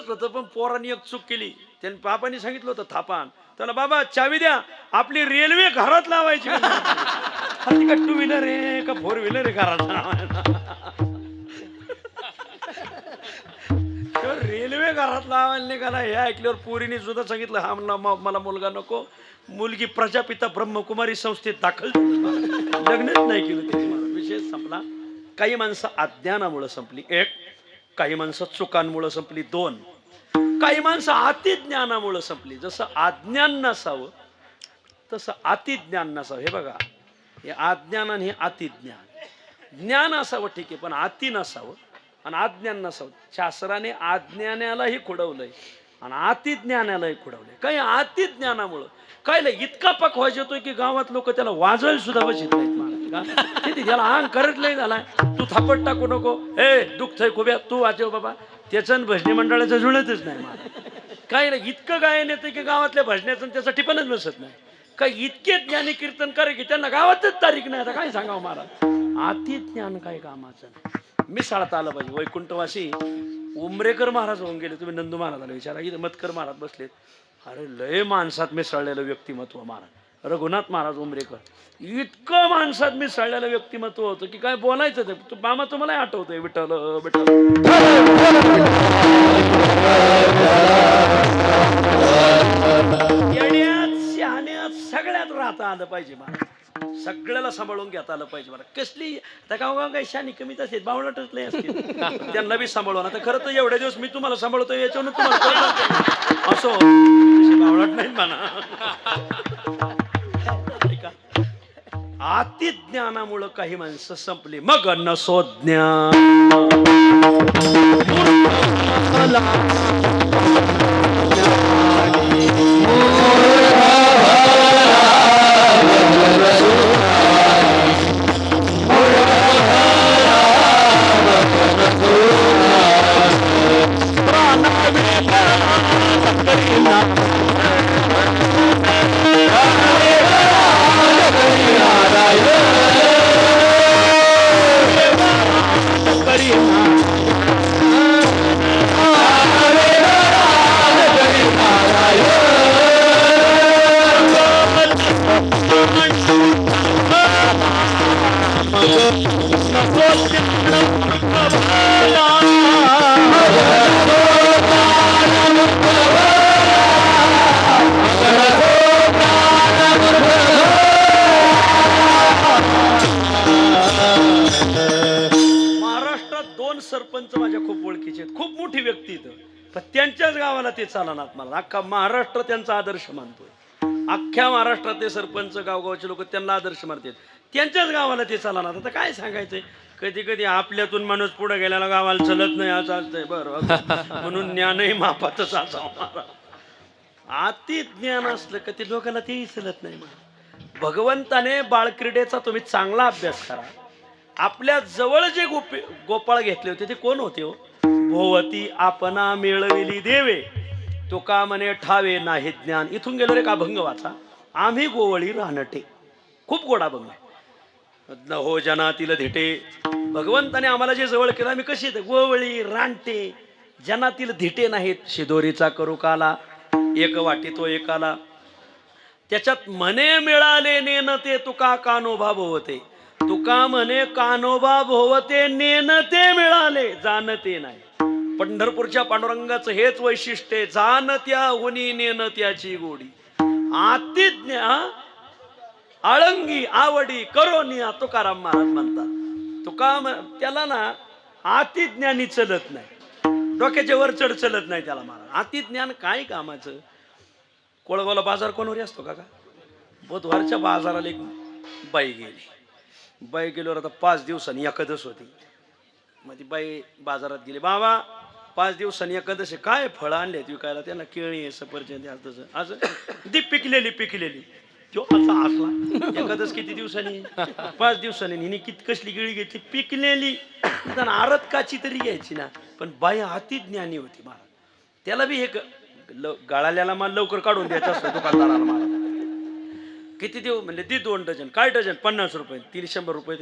होतं पण पोरांनी एक चूक केली. त्यांनी बापांनी सांगितलं होतं थापान त्याला, बाबा चावी द्या, आपली रेल्वे घरात लावायची. का टू व्हीलर आहे का फोर व्हीलर आहे घरात लावायला? रेल्वे घरात लावायला निघाला. हे ऐकल्यावर पोरीने सुद्धा सांगितलं, हा मला मुलगा नको. मुलगी प्रजापिता ब्रह्मकुमारी संस्थेत दाखल, लग्नच नाही केलं त्याची. विषय संपला. काही माणसं अज्ञानामुळे संपली, एक. काही माणसं चुकांमुळे संपली, दोन. काही माणसं अतिज्ञानामुळे संपली. जसं अज्ञान नसावं तसं अतिज्ञान नसावं. हे बघा, हे अज्ञान आणि हे अतिज्ञान. ज्ञान असावं ठीक आहे, पण अति नसावं आणि अज्ञान नसावं. शास्त्राने अज्ञानालाही खुडवलंय आणि अतिज्ञानालाही खुडवलंय. काही अतिज्ञानामुळं काय इतका पक व्हायचा होतोय की गावात लोक त्याला वाजवायला सुद्धा बसत नाहीत. त्याला अंग करत नाही झालाय. तू थापट टाकू नको, हे दुखतंय खूप, तू वाचव बाबा. त्याचं भजनी मंडळाचं जुळतच नाही मला. काय नाही, इतकं गायन येतं की गावातल्या भजण्याचं त्याचं टिपणच बसत नाही. काय इतके ज्ञानी कीर्तन करे की त्यांना गावातच तारीख नाही. आता काय सांगावं महाराज, अति ज्ञान काय कामाचं नाही. मिसाळता आलं पाहिजे. वैकुंठवासी उमरेकर महाराज होऊन गेले. तुम्ही नंदू महाराजाला विचारा, इथे मतकर महाराज बसलेत. अरे लय माणसात मिसळलेलं व्यक्तिमत्व महाराज रघुनाथ महाराज उमरेकर. इतकं माणसात मिसळलेलं व्यक्तिमत्व होतं की काय बोलायचं. ते मामा तुम्हाला आठवतंय, विठ्ठल विठ्ठल शहाण्यात सगळ्यात राहता आलं पाहिजे महाराज. सगळ्याला सांभाळून घेता आलं पाहिजे मला. कसली आता गावगाव काही शानी कमीच असते, बावळटच लय असते, त्यांना बी सांभाळून. आता खरं तर एवढ्या दिवस मी तुम्हाला सांभाळतो याच्यावरून तुम्हाला असो बावळट नाही म्हणा. अतिज्ञानामुळं काही माणसं संपली. मग नसोज्ञान सरपंच माझ्या खूप ओळखीचे आहेत, खूप मोठी व्यक्ती इथं, पण त्यांच्याच गावाला ते चालनात. मला अख्खा महाराष्ट्र त्यांचा आदर्श मानतोय. अख्ख्या महाराष्ट्रातले सरपंच गावगावचे लोक त्यांना आदर्श मानतात. त्यांच्याच गावाला ते चालनात. आता काय सांगायचंय, कधी कधी आपल्यातून माणूस पुढे गेल्याला गावाला चलत नाही असं असतंय. बरं, म्हणून ज्ञानही मापातच असावं. अति ज्ञान असलं का ते लोकांना तेही चलत नाही. भगवंताने बाळक्रीडेचा तुम्ही चांगला अभ्यास करा. आपल्या जवळ जे गोपाळ घेतले होते ते कोण होते हो? भोवती आपणा मिळविली देवे, तुका म्हणे ठावे नाही ज्ञान. इथून गेलो रे का अभंग वाचा. आम्ही गोवळी राहणटे, खूप गोड अभंग आहे. हो जनातील धिटे, भगवंताने आम्हाला जे जवळ केलं आम्ही कशी गोवळी रानटे, जनातील धिटे नाहीत. शिदोरीचा करू काला, एक वाटी तो एकाला. त्याच्यात म्हणे मिळाले नेन ते तुका कानोबा भोवते. तुका म्हणे कानोबा भोवते नेनते मिळाले जाणते नाही. पंढरपूरच्या पांडुरंगाचं हेच वैशिष्ट्य, जाणत्या हुनी नेनत्याची गोडी. अतिज्ञा आळंगी आवडी करोनिया तुकाराम महाराज म्हणतात. तुका त्याला ना अतिज्ञानी चलत नाही, डोक्याच्या वर चढ चलत नाही त्याला महाराज. अतिज्ञान काय कामाचं. कोळगावला बाजार कोणवरी असतो का? बुधवारच्या बाजाराला एक बाई गेली. बाई गेल्यावर आता 5 दिवसांनी एकादश होती. मग ती बाई बाजारात गेली. बाबा 5 दिवसांनी एकादशी काय फळं आणले विकायला, त्यांना केळी आहे, सफरचंद आहे, तसं असं दी पिकलेली तो असा हसला. एकादश किती दिवसांनी? 5 दिवसांनी. हिने किती कसली केळी घेतली? पिकलेली. आरत काची तरी घ्यायची ना. पण बाई अति ज्ञानी होती मला. त्याला बी एक गाळाल्याला माल लवकर काढून द्यायचा असतो दुकानदाराला मला. किती देऊ म्हणले? दे 2 डझन. काय डझन? 50 रुपये. तिने 100 रुपये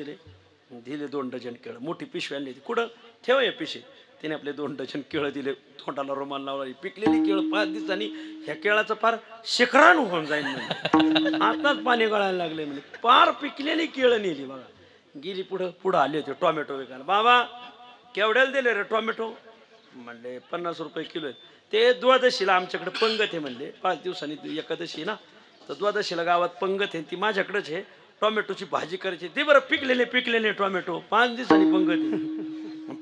दिले 2 डझन केळं. मोठी पिशवी आणली. कुठं ठेव या पिशवीत. तिने आपले 2 डझन केळं दिले. तोंडाला रुमाल लावला. पिकलेली केळं 5 दिवसांनी ह्या केळाचं फार शिखरान होऊन जाईल म्हणजे. आताच पाणी गळायला लागले म्हणजे. फार पिकलेली केळं नेली बघा. गेली पुढं आले होते टोमॅटो विकायला. बाबा केवढ्याला दिले रे टोमॅटो? म्हणले 50 रुपये किलो आहेत. ते द्वादशीला आमच्याकडे पंगत आहे म्हणले. 5 दिवसांनी एकादशी ना, तर द्वादशीला गावात पंगत आहे. ती माझ्याकडेच आहे. टोमॅटोची भाजी करायची. ते बरं पिकलेले टोमॅटो 5 दिवसांनी पंगत आहे.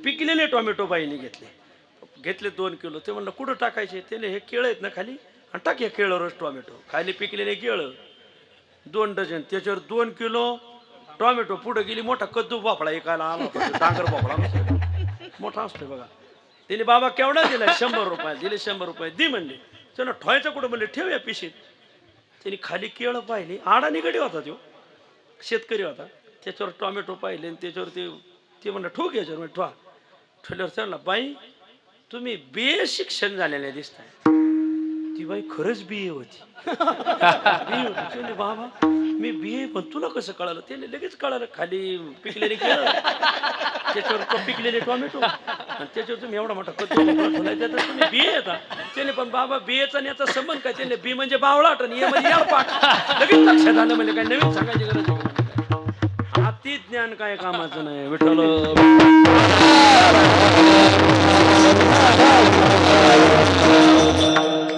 पिकलेले टोमॅटो बाईने घेतले 2 किलो. ते म्हणलं कुठं टाकायचे? त्याने हे केळं आहेत ना खाली, आणि टाक या केळं टोमॅटो. खाली पिकलेले केळं 2 डझन. त्याच्यावर 2 किलो टोमॅटो. पुढे गेली. मोठा कद्दू भोपळा एकाला आला होता. डांगर भोपळा मोठा असतोय बघा. तिने बाबा केवढा दिला? 100 रुपये दिले. 100 रुपये दे म्हणले. चला ठेवायचं कुठं म्हणले? ठेव या पिशीत. त्यांनी खाली केळं पाहिली. आडानी गडी होता तो, शेतकरी होता. त्याच्यावर टोमॅटो पाहिले आणि त्याच्यावर ते म्हणलं ठोक याच्यावर ठेवा. ठेवल्यावर त्यांना बाई तुम्ही BA शिक्षण झालेले दिसताय. ती बाई खरंच BA होती. बाबा मी BA, पण तुला कसं कळालं? त्याने लगेच कळालं. खाली पिकलेली केळं, त्याच्यावर पिकलेले टोमॅटो, आणि त्याच्यावर तुम्ही एवढा मोठा कच्चा त्याच्यात तुम्ही BA येता. त्याने पण बाबा BAचा आणि याचा संबंध काय? त्याने B म्हणजे बावळाट आणि A म्हणजे याळपाट. लगेच लक्षात आलं म्हणजे काय नवीन सांगायची गरज आहे. अति ज्ञान काय कामाचं नाही. विठ्ठल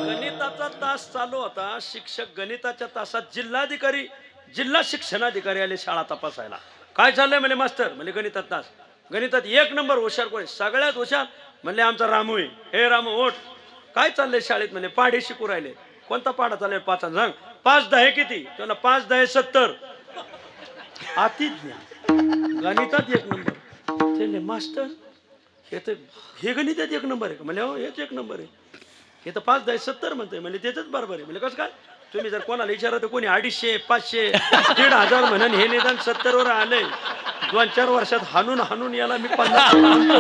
गणिताचा तास चालू होता. शिक्षक गणिताच्या तासात जिल्हा शिक्षणाधिकारी आले शाळा तपासायला. काय चाललंय म्हणले? मास्तर म्हणजे गणितात तास. गणितात 1 नंबर हुशार कोणी? सगळ्यात हुशार म्हणले आमचा रामू आहे. हे रामू ओठ. काय चाललंय शाळेत? म्हणजे पाढे शिकू राहिले. कोणता पाढा चाललाय? 5 सांग. 5 10 किती? त्यांना 5 10 70. अति ज्ञान. गणितात 1 नंबर. ते मास्टर हे गणितात 1 नंबर आहे का? म्हणजे हो हेच 1 नंबर आहे. हे तर 5 10 70 म्हणतोय. म्हणजे त्याच बरोबर आहे. म्हणजे कसं काय? तुम्ही जर कोणाला विचारा तर कोणी 250 500 1500 म्हणून हे निदान 70 वर आलंय. 2-4 वर्षात हाणून याला मी 50 आणतो.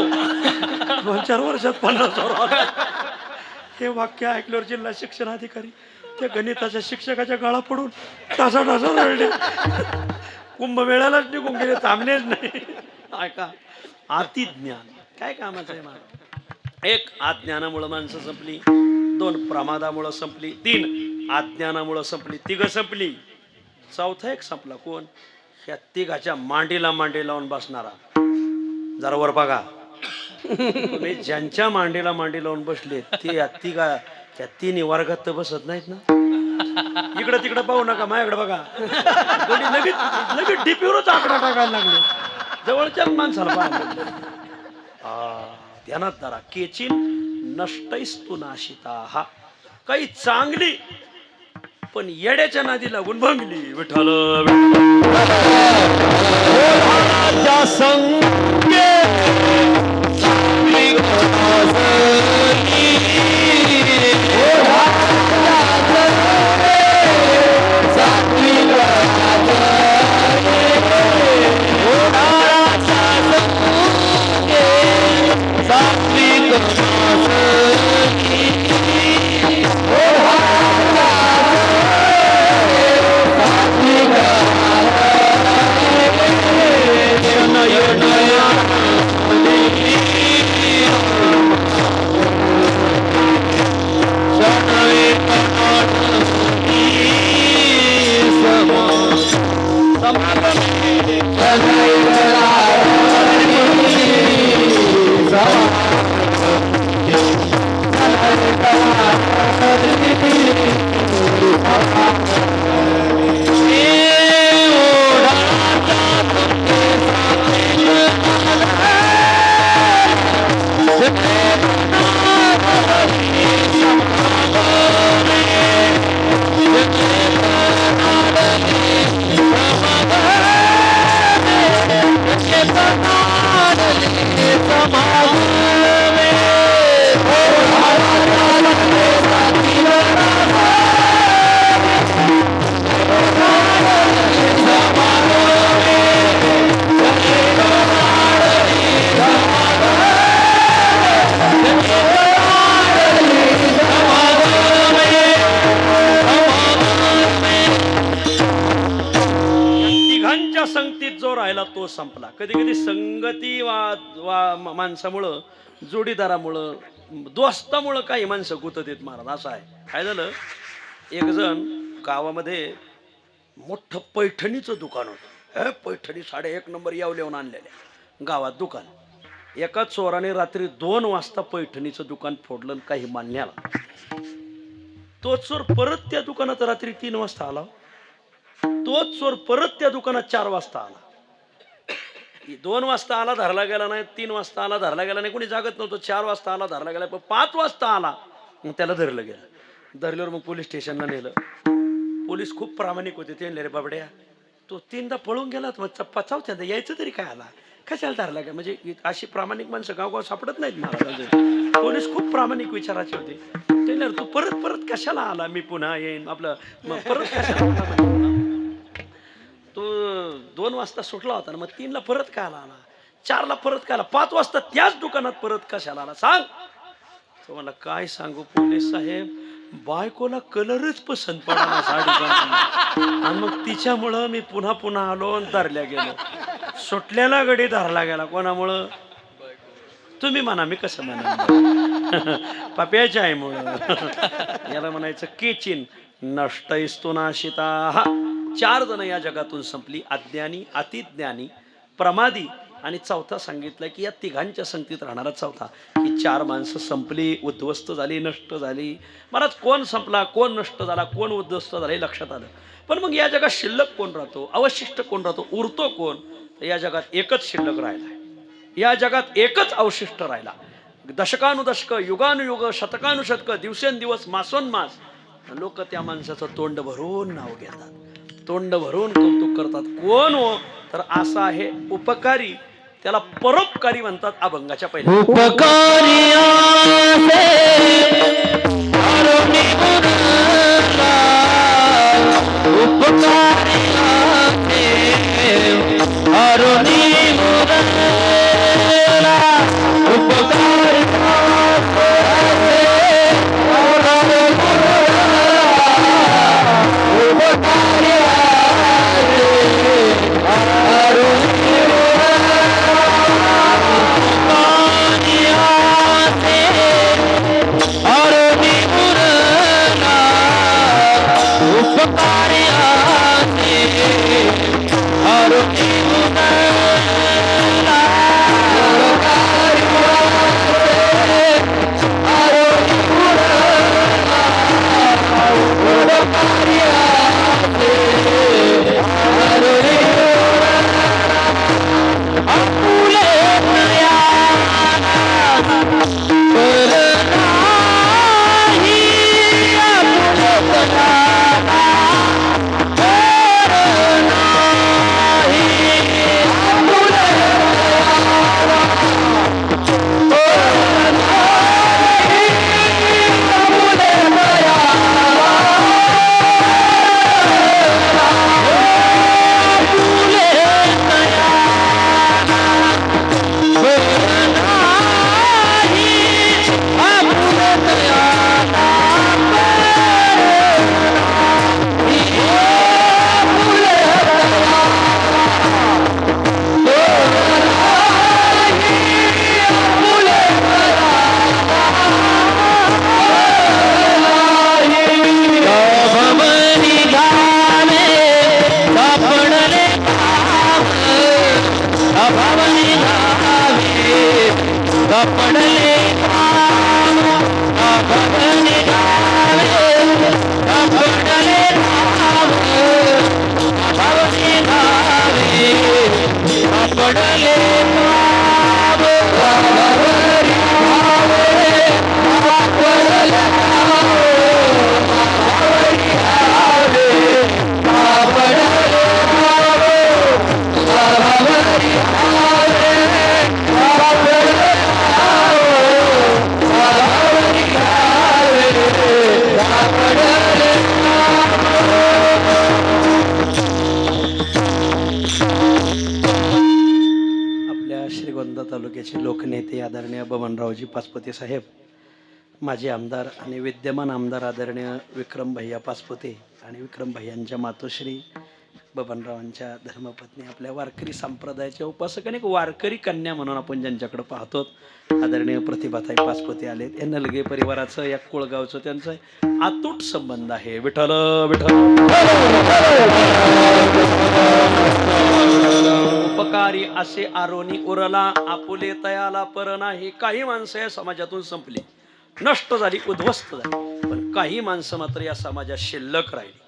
2-4 वर्षात 50 वर. हे वाक्य ऐकल्यावर जिल्हा शिक्षणाधिकारी त्या गणिताच्या शिक्षकाच्या गळा पडून तासा रडले. कुंभमेळ्यालाच निघून गेले, थांबलेच नाही. ऐका, अति ज्ञान काय कामाचं आहे मला? 1 अज्ञानामुळं माणसं संपली. 2 प्रमादामुळं संपली. 3 अज्ञानामुळं संपली. 3 संपली. 4था एक संपला. कोण? ह्या 3घाच्या मांडीला मांडी लावून बसणारा. जरा वर बघा. तुम्ही ज्यांच्या मांडीला मांडी लावून बसले ते त्या 3 वर्गात तर बसत नाहीत ना. इकडं तिकडं पाहू नका, माझ्याकडे बघा. लगेच डीपीवरच आकडा टाकायला लागले. जवळच्या माणसाला पाहायला. ध्यानात धरा. केचिन नष्टैस्तु नाशिता. काही चांगली पण येड्याच्या नादी लागून भंगली. विठ्ठल संपला. कधी कधी संगती माणसामुळं, जोडीदारामुळं, दोस्तामुळं काही माणसं गुतत महाराज. असं आहे. काय झालं, एक जण गावामध्ये मोठं पैठणीचं दुकान होतं. हे पैठणी साडे 1 नंबर यावलेवून आणलेल्या गावात दुकान. एका चोराने रात्री 2 वाजता पैठणीचं दुकान फोडलं आणि काही मान्याला. तो चोर परत त्या दुकानात रात्री 3 वाजता आला. तोच चोर परत त्या दुकानात 4 वाजता आला. 2 वाजता आला, धरला गेला नाही. 3 वाजता आला, धरला गेला नाही. कोणी जागत नव्हतं. 4 वाजता आला, धरला गेला. पण 5 वाजता आला, मग त्याला धरलं गेलं. धरल्यावर मग पोलीस स्टेशनला नेलं. पोलीस खूप प्रामाणिक होते. ते म्हणले, रे बाबड्या, तो 3दा पळून गेला, मग पचावत्यांदा यायचं तरी काय आला, कशाला धरला काय? म्हणजे अशी प्रामाणिक माणसं गावगाव सापडत नाहीत मला. पोलीस खूप प्रामाणिक विचाराचे होते. ते तू परत परत कशाला आला, मी पुन्हा येईन आपलं, मग परत कशाला आला? तो 2 वाजता सुटला होता ना, मग 3ला परत काय आला, 4ला परत काय आला, 5 वाजता त्याच दुकानात परत कशाला आला सांग. तो मला काय सांगू पोलीस साहेब, बायकोला कलरच पसंत पडला साडीचा, आणि मग तिच्यामुळं मी पुन्हा पुन्हा आलो आणि धरल्या गेलो. सुटल्याला गडी धरला गेला. कोणामुळं? तुम्ही म्हणा, मी कसं म्हणा? पाप्याच्या आहे मुळे. याला म्हणायचं केचिन नष्टैस्तु नाशिता. 4 जण या जगातून संपली, अज्ञानी, अतिज्ञानी, प्रमादी आणि चौथा सांगितलं की या तिघांच्या संगतीत राहणारा चौथा. ही 4 माणसं संपली, उद्ध्वस्त झाली, नष्ट झाली. महाराज, कोण संपला, कोण नष्ट झाला, कोण उद्ध्वस्त झाला हे लक्षात आलं. पण मग या जगात शिल्लक कोण राहतो, अवशिष्ट कोण राहतो, उरतो कोण? तर या जगात एकच शिल्लक राहिला. या जगात एकच अवशिष्ट राहिला. दशकानुदशक, युगानुयुग, शतकानुशतक, दिवसेंदिवस, मासोनमास लोक त्या माणसाचं तोंड भरून नाव घेतात, तोंड भरून कौतुक करतात. कोण हो? तर असा आहे उपकारी. त्याला परोपकारी म्हणतात. अभंगाच्या पहिल्या उपकारी तालुक्याचे लोकनेते आदरणीय बबनरावजी पाचपुते साहेब, माजी आमदार आणि विद्यमान आमदार आदरणीय विक्रम भैया पाचपुते आणि विक्रम भैयांच्या मातोश्री बबनरावांच्या धर्मपत्नी आपल्या वारकरी संप्रदायाच्या उपासक आणि एक वारकरी कन्या म्हणून आपण ज्यांच्याकडे पाहतो, आदरणीय प्रतिभाताई पाचपती आलेत. या नलगे परिवाराचं, या कोळगावचं त्यांचं अतूट संबंध आहे. विठ्ठल विठ्ठल. उपकारी असे आरोनी उरला, आपुले तयाला पर नाही. काही माणसं या समाजातून संपली, नष्ट झाली, उद्ध्वस्त झाली, पण काही माणसं मात्र या समाजात शिल्लक राहिली,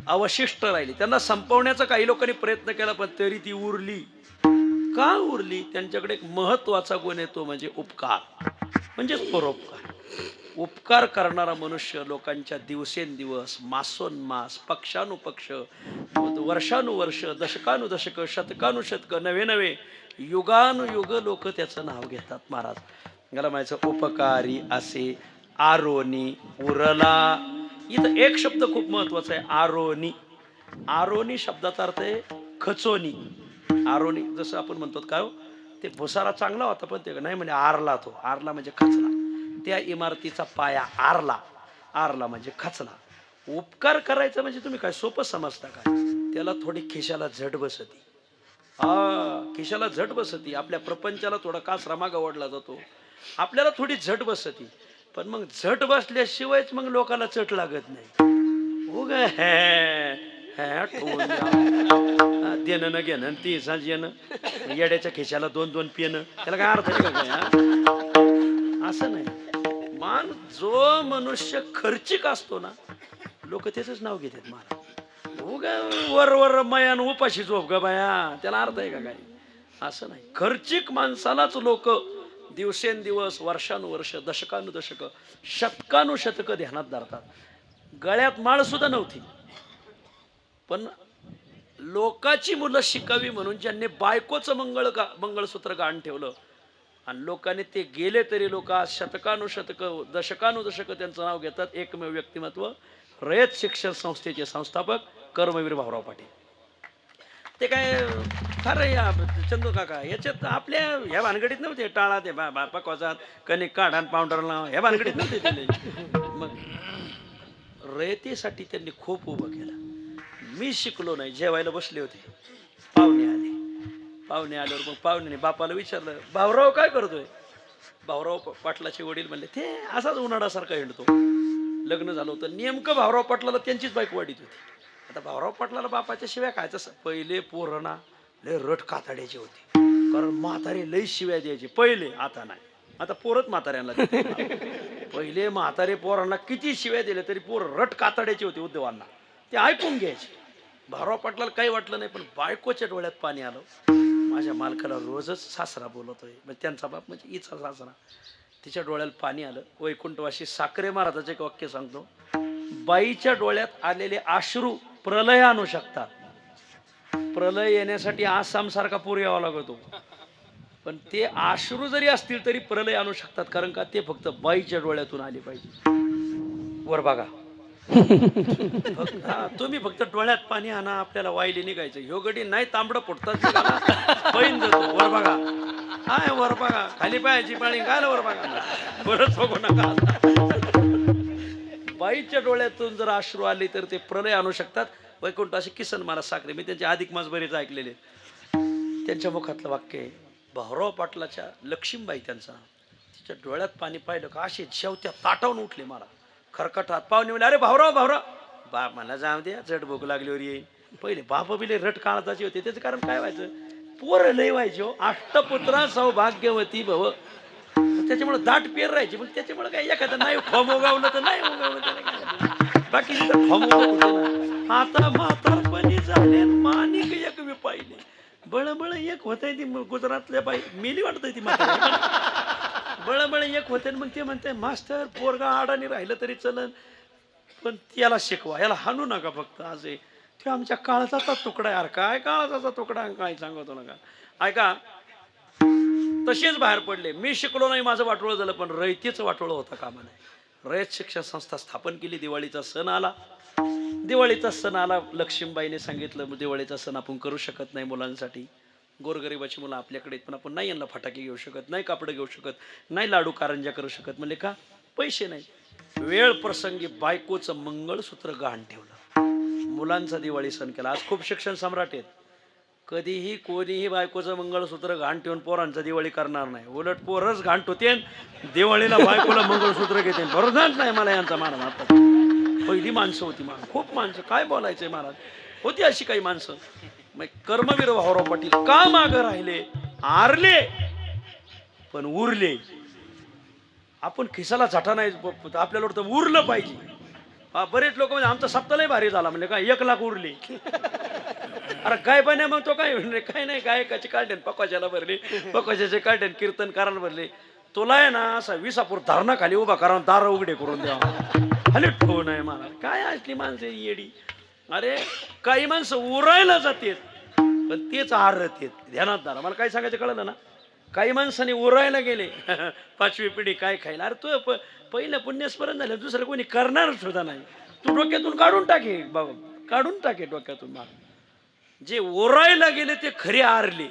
अवशिष्ट राहिली. त्यांना संपवण्याचा काही लोकांनी प्रयत्न केला, पण तरी ती उरली. का उरली? त्यांच्याकडे एक महत्वाचा गुण येतो, म्हणजे उपकार, म्हणजेच परोपकार. उपकार करणारा मनुष्य लोकांच्या दिवसेंदिवस, मासोनमास, पक्षानुपक्ष, वर्षानुवर्ष, दशकानुदशक, शतकानुशतक, नवे नवे, युगानुयुग लोक त्याचं नाव घेतात. महाराज मला म्हणायचं, उपकारी असे आरोनी उरला. इथं एक शब्द खूप महत्वाचा आहे, आरोनी. आरोनी शब्दाचा अर्थ आहे खचोनी. आरोनी जसं आपण म्हणतो काय हो, ते भुसारा चांगला होता पण ते नाही म्हणजे आरला. तो आरला म्हणजे खचला. त्या इमारतीचा पाया आरला. आरला म्हणजे खचला. उपकार करायचं म्हणजे तुम्ही काय सोपं समजता का? त्याला थोडी खिशाला झट बसती. खिशाला झट बसती. आपल्या प्रपंचाला थोडा कासरा मागं ओढला जातो, आपल्याला थोडी झट बसती. पण मग झट बसल्याशिवायच मग लोकांना चट लागत नाही. हो ग देणं न घेणं, ती सांज येणं, येड्याच्या खिशाला दोन दोन पिणं, त्याला काय अर्थ आहे का? असं नाही. मान जो मनुष्य खर्चिक असतो ना, लोक त्याच नाव घेतात. मला वर वर मयान उपाशी झोप ग बाया, त्याला अर्थ आहे का काय? असं नाही. खर्चिक माणसालाच लोक दिवसेंदिवस, वर्षानुवर्ष, दशकानुदशक, शतकानुशतक ध्यानात धरतात. गळ्यात माळ सुद्धा नव्हती, पण लोकाची मुलं शिकावी म्हणून ज्यांनी बायकोचं मंगळसूत्र गहाण ठेवलं, आणि लोकांनी ते गेले तरी लोक आज शतकानुशतक, दशकानुदशक त्यांचं नाव घेतात. एकमेव व्यक्तिमत्व, रयत शिक्षण संस्थेचे संस्थापक कर्मवीर भाऊराव पाटील. ते काय खरं या चंदू काका याच्यात आपल्या ह्या भानगडीत नव्हते. टाळा ते पकवासात कणिक काढा पावडर लावा, ह्या भानगडीत नव्हते त्याने. मग रयतेसाठी त्यांनी खूप उभं केलं. मी शिकलो नाही. जेवायला बसले होते, पाहुणे आले. पाहुणे आल्यावर मग पाहुण्याने बापाला विचारलं, भाऊराव काय करतोय? भाऊराव पाटलाचे वडील म्हणले, ते असाच उन्हाळ्यासारखा हिंडतो. लग्न झालं होतं नेमकं भाऊराव पाटलाला त्यांचीच बायको वाढीत होती. आता भाऊराव पाटलाला बापाच्या शिव्या खायचं. पहिले पोरणा लय रट कातड्याची होती, कारण म्हातारे लई शिव्या द्यायचे पहिले. आता नाही, आता पोरच म्हाताऱ्यांना पहिले म्हातारे पोरांना किती शिव्या दिल्या तरी पोर रट कातड्याची होती. उद्योगांना ते ऐकून घ्यायचे. भाऊराव पाटलाला काही वाटलं नाही, पण बायकोच्या डोळ्यात पाणी आलं. माझ्या मालकाला रोजच सासरा बोलतोय, म्हणजे त्यांचा बाप म्हणजे हिचा सासरा. तिच्या डोळ्याला पाणी आलं. वैकुंठवासी साखरे महाराजाचे एक वाक्य सांगतो, बाईच्या डोळ्यात आलेले अश्रू प्रलय आणू शकतात. प्रलय येण्यासाठी आसाम सारखा पूर यावा लागतो, पण ते अश्रू जरी असतील तरी प्रलय आणू शकतात. कारण का, ते फक्त बाईच्या डोळ्यातून आले पाहिजे. वर बघा. तुम्ही फक्त डोळ्यात पाणी आणा, आपल्याला वाईली निघायचं. ह्यो गडी नाही तांबडं फुटतात पैन देतो. वर बघा, हाय वर बघा, खाली पायाची पाणी काय वर बघा, परत बघू नका. बाईच्या डोळ्यातून जर अश्रू आले तर ते प्रलय आणू शकतात. वैकुंठ असे किसन महाराज साखरे, मी त्यांचे अधिक मास बरेच ऐकलेले. त्यांच्या मुखातलं वाक्य आहे, भाऊराव पाटलाच्या लक्ष्मीबाई त्यांचा, तिच्या डोळ्यात पाणी पाहिलं का असे शेवत्या ताटावून उठले. मला खरकटात पाहुणे म्हणले, अरे भाऊराव भाऊराव. बाप मला जाऊ द्या, जड भूक लागलीवर येईल. पहिले बाप बिले रट काळाचे होते. त्याचं कारण काय व्हायचं, पोरं लय व्हायचे हो. अष्टपुत्रा सौभाग्यवती भव. त्याच्यामुळे दाट पेर राहायची. मग त्याच्यामुळे काय एखादं नाही फॉर्म उगावलं तर नाही उगावलं, त्याला बाकी फॉर्म उगवलं. आता म्हातारपणी झाले, मानिक एक मी पाहिले. बळबळ एक होतंय ती गुजरातल्या बाई मेली वाटतंय ती म्हातारी. बळबळ एक होते. मग ते म्हणते, मास्तर पोरगा आडाने राहिलं तरी चलन, पण त्याला शिकवा, याला हाणू नका फक्त. आज ते आमच्या काळजाचा तुकडा यार. काय काळजाचा तुकडा, काय सांगतो नका. ऐका, तसेच बाहेर पडले. मी शिकलो नाही, माझं वाटोळं झालं, पण रयतेचं वाटोळं होता कामा नाही. रयत शिक्षण संस्था स्थापन केली. दिवाळीचा सण आला. दिवाळीचा सण आला, लक्ष्मीबाईने सांगितलं दिवाळीचा सण आपण करू शकत नाही मुलांसाठी. गोरगरिबाची मुलं आपल्याकडे, पण आपण नाही यांना फटाके घेऊ शकत नाही, कापडं घेऊ शकत नाही, लाडू कारंजा करू शकत. म्हणजे का, पैसे नाही. वेळ प्रसंगी बायकोचं मंगळसूत्र गहाण ठेवलं. मुलांचा दिवाळी सण केला. आज खूप शिक्षण सम्राट आहेत. कधीही कोणीही बायकोचं मंगळसूत्र घाण ठेवून पोरांचं दिवाळी करणार नाही. उलट पोरच घाण ठेवते, दिवाळीला बायकोला मंगळसूत्र घेते. बरोबर नाही मला यांचा महाराज. आता पहिली माणसं होती महाराज, खूप माणसं, काय बोलायचंय महाराज, होती अशी काही माणसं. मग कर्मवीर भाऊराव पाटील का मागं राहिले, आरले पण उरले. आपण खिसाला झटा नाही, आपल्याला वाटतं उरलं पाहिजे. बरेच लोक म्हणजे आमचा सप्ताहही भारी झाला म्हणजे काय 1 लाख उरले. अरे काय बने मग तो काय म्हणले, काय नाही, गायकाची काढले, पकवाशाला भरले, पकवाशाचे काढले, कीर्तन करायला भरले. तुला आहे ना असा विसापूर धरणा खाली उभा करा, दार उघडे करून द्यावा, खाली ठेवू नये मला. काय असली माणसं येडी. अरे काही माणसं उरायला जातात पण तेच आरत येत. ध्यानात धरा, मला काय सांगायचं कळलं ना. काही माणसाने उरायला गेले 5वी पिढी काय खायला. अरे तू पहिलं पुण्यस्मरण झालं, दुसरं कोणी करणारच सुद्धा नाही. तू डोक्यातून काढून टाके बाबा, काढून टाके डोक्यातून. मला जे ओरायला गेले ते खरे आरले,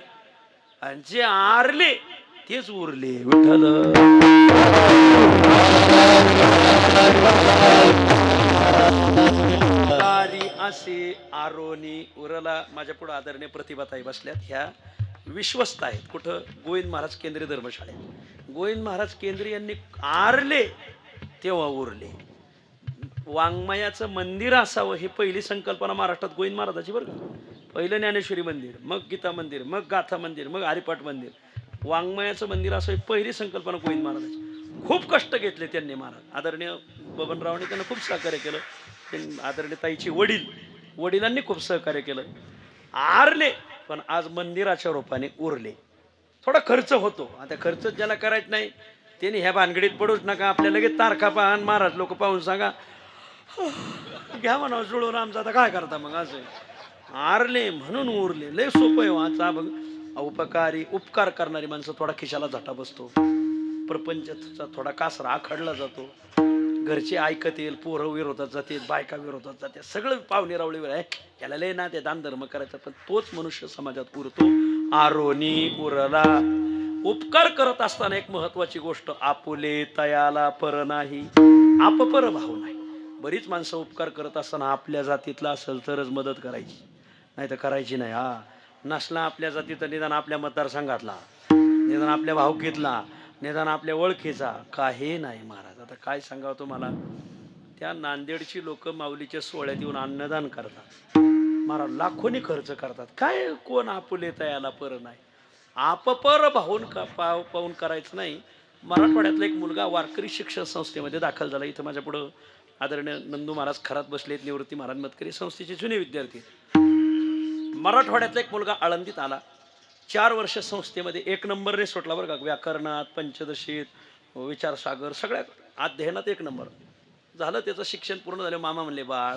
आणि जे आरले तेच उरले. विठ्ठल असे आरोनी उरला. माझ्या पुढे आदरणीय प्रतिभाताई बसल्यात, ह्या विश्वस्त आहेत. कुठं? गोविंद महाराज केंद्रीय धर्मशाळेत. गोविंद महाराज केंद्रीय यांनी आरले तेव्हा उरले. वाङ्मयाचं मंदिर असावं ही पहिली संकल्पना महाराष्ट्रात गोविंद महाराजाची बरं का. पहिलं ज्ञानेश्वरी मंदिर, मग गीता मंदिर, मग गाथा मंदिर, मग हरिपाठ मंदिर. वाङ्मयाचं मंदिर असं ही पहिली संकल्पना गोविंद महाराजाची. खूप कष्ट घेतले त्यांनी महाराज. आदरणीय बबनरावने त्यांना खूप सहकार्य केलं. आदरणीय ताईची वडिलांनी खूप सहकार्य केलं. आरले पण आज मंदिराच्या रूपाने उरले. थोडा खर्च होतो, आता खर्च ज्याला करायचं नाही त्यांनी ह्या भानगडीत पडूच नका. आपल्या लगेच तारखा पाहन महाराज लोक पाहून सांगा घ्या म्हणा जुळून आमचं. आता काय करता मग. असं आरले म्हणून उरले. लय सोपं आहे वाचा. बघ, उपकारी उपकार करणारी माणसं थोडा खिशाला झटा बसतो, प्रपंचाचा थोडा कासरा आखडला जातो, घरचे ऐकत येईल, पोरं विरोधात जातील, बायका विरोधात जाते, सगळं पाहुणे रावळी आहे. याला लय ना ते दान धर्म करायचा, पण तोच मनुष्य समाजात उरतो. आरोनी उरला. उपकार करत असताना एक महत्वाची गोष्ट, आपुले तयाला पर नाही. आपपर भाव नाही. बरीच माणसं उपकार करत असताना आपल्या जातीतला असेल तरच मदत करायची, नाही तर करायची नाही. हा नसला आपल्या जातीचा, निदान आपल्या मतदारसंघातला, निदान आपल्या भावकीतला, निदान आपल्या ओळखीचा, काही नाही महाराज. आता काय सांगावं तुम्हाला. त्या नांदेडची लोक माऊलीच्या सोहळ्यात येऊन अन्नदान करतात महाराज, लाखोनी खर्च करतात. काय कोण आपुले तयाला पर नाही. आपपर पाहून करायचं नाही. मराठवाड्यातला एक मुलगा वारकरी शिक्षण संस्थेमध्ये दाखल झाला. इथं माझ्या पुढं आदरणीय नंदू महाराज खरात बसलेत, निवृत्ती महाराज मतकरी संस्थेचे जुने विद्यार्थी. मराठवाड्यातला एक मुलगा आळंदीत आला. 4 वर्ष संस्थेमध्ये 1 नंबर रेस सुटला बरं का. व्याकरणात, पंचदशीत, विचारसागर, सगळ्या अध्ययनात 1 नंबर झालं. त्याचं शिक्षण पूर्ण झालं. मामा म्हणले, बाळ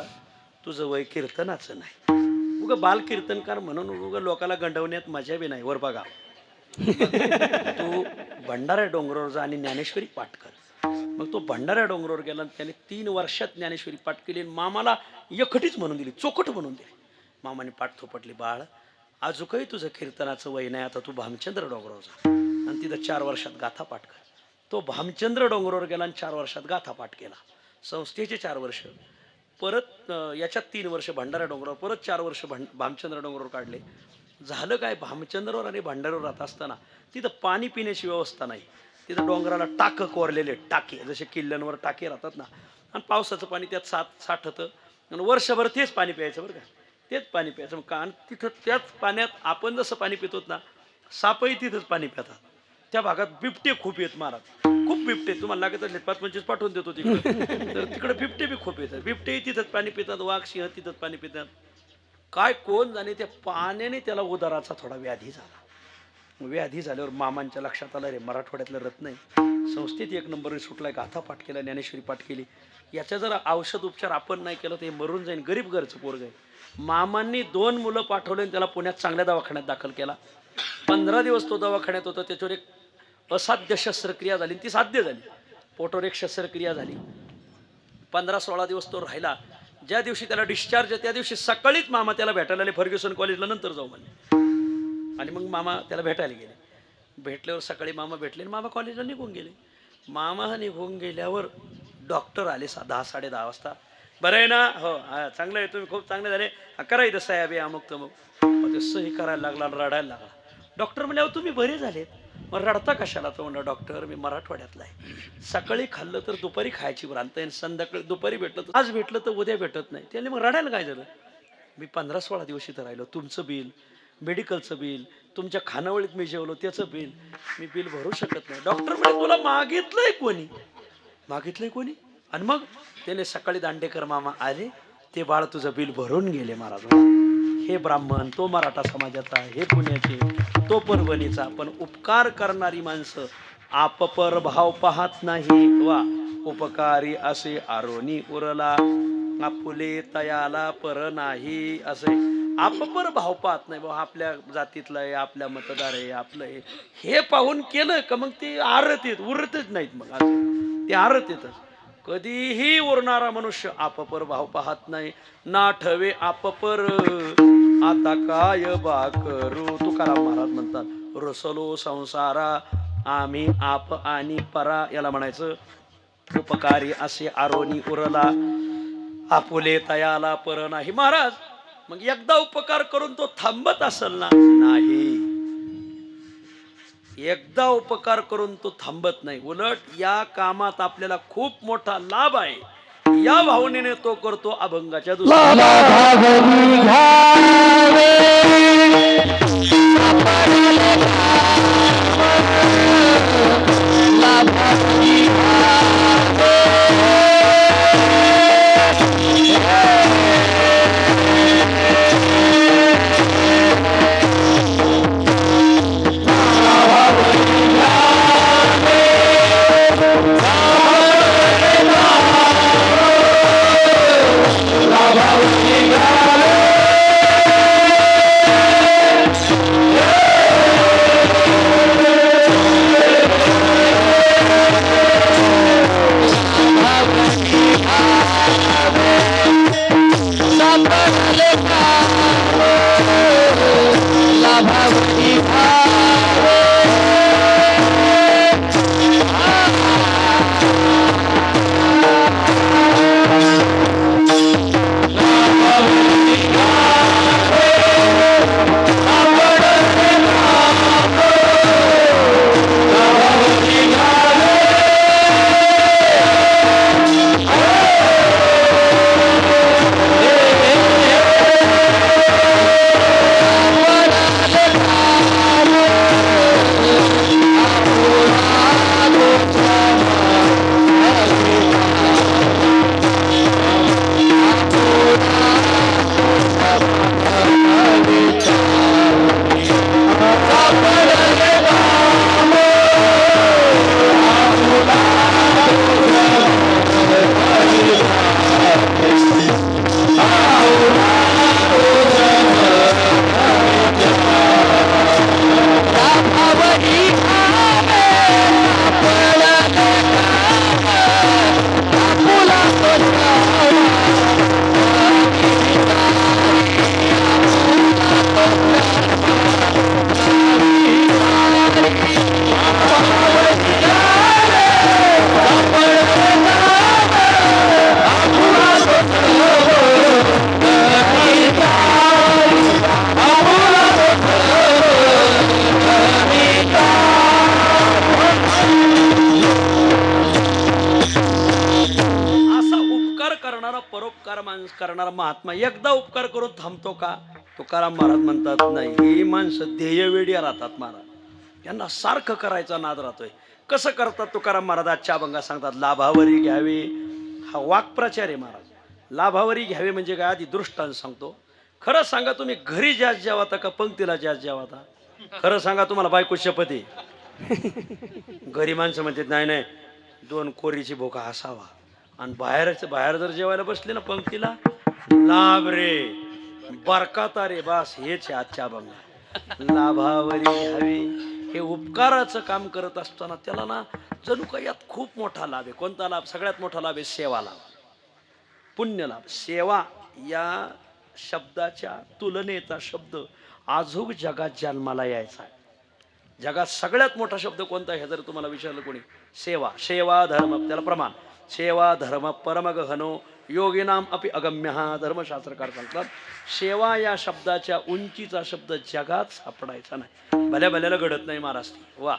तुझं वय कीर्तनाचं नाही. उगं बाल कीर्तनकार म्हणून उगं लोकाला गंडवण्यात मजा बी नाही. वर बघा, तू भंडारा डोंगरावर जा आणि ज्ञानेश्वरी पाठ कर. मग तो भंडारा डोंगरावर गेला. त्याने 3 वर्षात ज्ञानेश्वरी पाठ केली. मामाला एकटीच म्हणून दिली, चोखट म्हणून दिली. मामाने पाठ थोपटली, बाळ अजूनही तुझं कीर्तनाचं वय नाही, आता तू भामचंद्र डोंगरावर जा आणि तिथं 4 वर्षात गाथा पाठ कर. तो भामचंद्र डोंगरावर गेला आणि 4 वर्षात गाथा पाठ केला. संस्थेचे 4 वर्ष, परत याच्यात 3 वर्ष भंडारा डोंगरावर, परत 4 वर्ष भामचंद्र डोंगरावर काढले. झालं काय, भामचंद्रावर आणि भंडाऱ्यावर राहत असताना तिथं पाणी पिण्याची व्यवस्था नाही. तिथं डोंगराला टाकं कोरलेले, टाके जसे किल्ल्यांवर टाके राहतात ना, आणि पावसाचं पाणी त्यात साठतं आणि वर्षभर तेच पाणी प्यायचं बरं का. तेच पाणी प्यायचं. मग कारण तिथं त्याच पाण्यात आपण जसं पाणी पितो ना, सापही तिथंच पाणी पितात. त्या भागात बिबटे खूप येत महाराज, खूप बिबटे. तुम्हाला लागत असले 5-25 पाठवून देतो तिकडे. तर तिकडे बिबटे बी खूप येतात. बिबटेही तिथंच पाणी पितात, वाघ सिंह तिथंच पाणी पितात. काय कोण जाणे, त्या पाण्याने त्याला उदराचा थोडा व्याधी झाला. व्याधी झाल्यावर मामांच्या लक्षात आलं, रे मराठवाड्यातलं रत्न आहे, संस्थेत 1 नंबर सुटलाय, गाथा पाठ केला, ज्ञानेश्वरी पाठ केली, याच्या जर औषध उपचार आपण नाही केलं तर हे मरून जाईल, गरीब घरचं पोरग आहे. मामांनी 2 मुलं पाठवले आणि त्याला पुण्यात चांगल्या दवाखान्यात दाखल केला. 15 दिवस तो दवाखान्यात होता. त्याच्यावर एक असाध्य शस्त्रक्रिया झाली, ती साध्य झाली. पोटावर एक शस्त्रक्रिया झाली. 15-16 दिवस तो राहिला. ज्या दिवशी त्याला डिस्चार्ज आहे त्या दिवशी सकाळीच मामा त्याला भेटायला आले. फर्ग्युसन कॉलेजला नंतर जाऊ म्हणले. आणि मग मामा त्याला भेटायला गेले. भेटल्यावर सकाळी मामा भेटले आणि मामा कॉलेजला निघून गेले. मामा निघून गेल्यावर डॉक्टर आले 10-10:30 वाजता. बरं आहे ना? हो हा चांगलं आहे, तुम्ही खूप चांगले झाले. करायचं साहेब हे अमुक तमुक. ते सही करायला लागला आणि रडायला लागला. डॉक्टर म्हणे अहो तुम्ही बरे झालेत. मग रडता कशाला? तो म्हणला डॉक्टर मी मराठवाड्यातला आहे. सकाळी खाल्लं तर दुपारी खायची भ्रांत आहे, संध्याकाळी दुपारी भेटलं तर आज भेटलं तर उद्या भेटत नाही. त्याने मग रडायला काय झालं? मी 15-16 दिवस इथं राहिलो. तुमचं बिल, मेडिकलचं बिल, तुमच्या खानावळीत मी जेवलो त्याचं बिल, मी बिल भरू शकत नाही. डॉक्टर म्हणे तुला मागितलंय कोणी? मागितलंय कोणी? आणि मग त्याने सकाळी दांडेकर मामा आले, ते बाळ तुझं बिल भरून गेले महाराज. हे ब्राह्मण, तो मराठा समाजाचा, हे पुण्याचे, तो परभणीचा. पण उपकार करणारी माणसं आपपर भाव पाहत नाही. वा उपकारी असे आरोनी उरला, आपुले तयाला पर नाही. असे आपपर भाव पाहत नाही. बाबा आपल्या जातीतलं आहे, आपल्या मतदार आहे, आपलं आहे, हे पाहून केलं का मग ते आरतीत उरतच नाहीत. मग असं ते आरतीतच कधीही उरणारा मनुष्य आपपर भाव पाहत नाही. ना ठवे आपपर आता काय बाकरू. तुकाराम महाराज म्हणतात रसलो संसारा आम्ही आप आणि परा. याला म्हणायचं उपकारी असे आरोनी उरला, आपुले तयाला पर नाही. महाराज मग एकदा उपकार करून तो थांबत असेल ना? नाही. एकदा उपकार करून तो थांबत नाही. उलट या कामात आपल्याला खूप मोठा लाभ आहे, या भावनेने तो करतो. अभंगाच्या परोपकार माणूस करणारा महात्मा एकदा उपकार करून थांबतो का? तुकाराम महाराज म्हणतात नाही, ही माणसं ध्येयवेडी राहतात महाराज, त्यांना सारखं करायचा नाद राहतोय. कसं करतात तुकाराम महाराज? आजच्या अभंगात सांगतात लाभावरी घ्यावे. हा वाक्प्रचार आहे महाराज. लाभावरी घ्यावे म्हणजे काय? आधी दृष्टांत सांगतो. खरं सांगा तुम्ही घरी जास्त जेवाता का पंक्तीला जास्त जेवाता? खरं सांगा, तुम्हाला बायको शपथ आहे. घरी माणसं म्हणतात नाही नाही, दोन कोरीची भोका असावा. आणि बाहेर जर जेवायला बसले ना पंक्तीला, लाभ रे बरकाता रे, बस हेच आजच्या अभंग. लाभावरी घ्यावे हे उपकाराचं काम करत असताना त्याला ना जणू काही यात खूप मोठा लाभ आहे. कोणता लाभ? सगळ्यात मोठा लाभ आहे सेवा लाभ, पुण्य लाभ. सेवा या शब्दाच्या तुलनेचा शब्द आजूक जगात जन्माला यायचा आहे. जगात सगळ्यात मोठा शब्द कोणता आहे हे जर तुम्हाला विचारलं कोणी, सेवा. सेवा धर्म, त्याला प्रमाण सेवा धर्म परमगहनो योगिनाम अपि अगम्य, हा धर्मशास्त्रकार सांगतात. सेवा या शब्दाच्या उंचीचा शब्द जगात सापडायचा नाही. भल्या भल्याला घडत नाही महाराज. वा,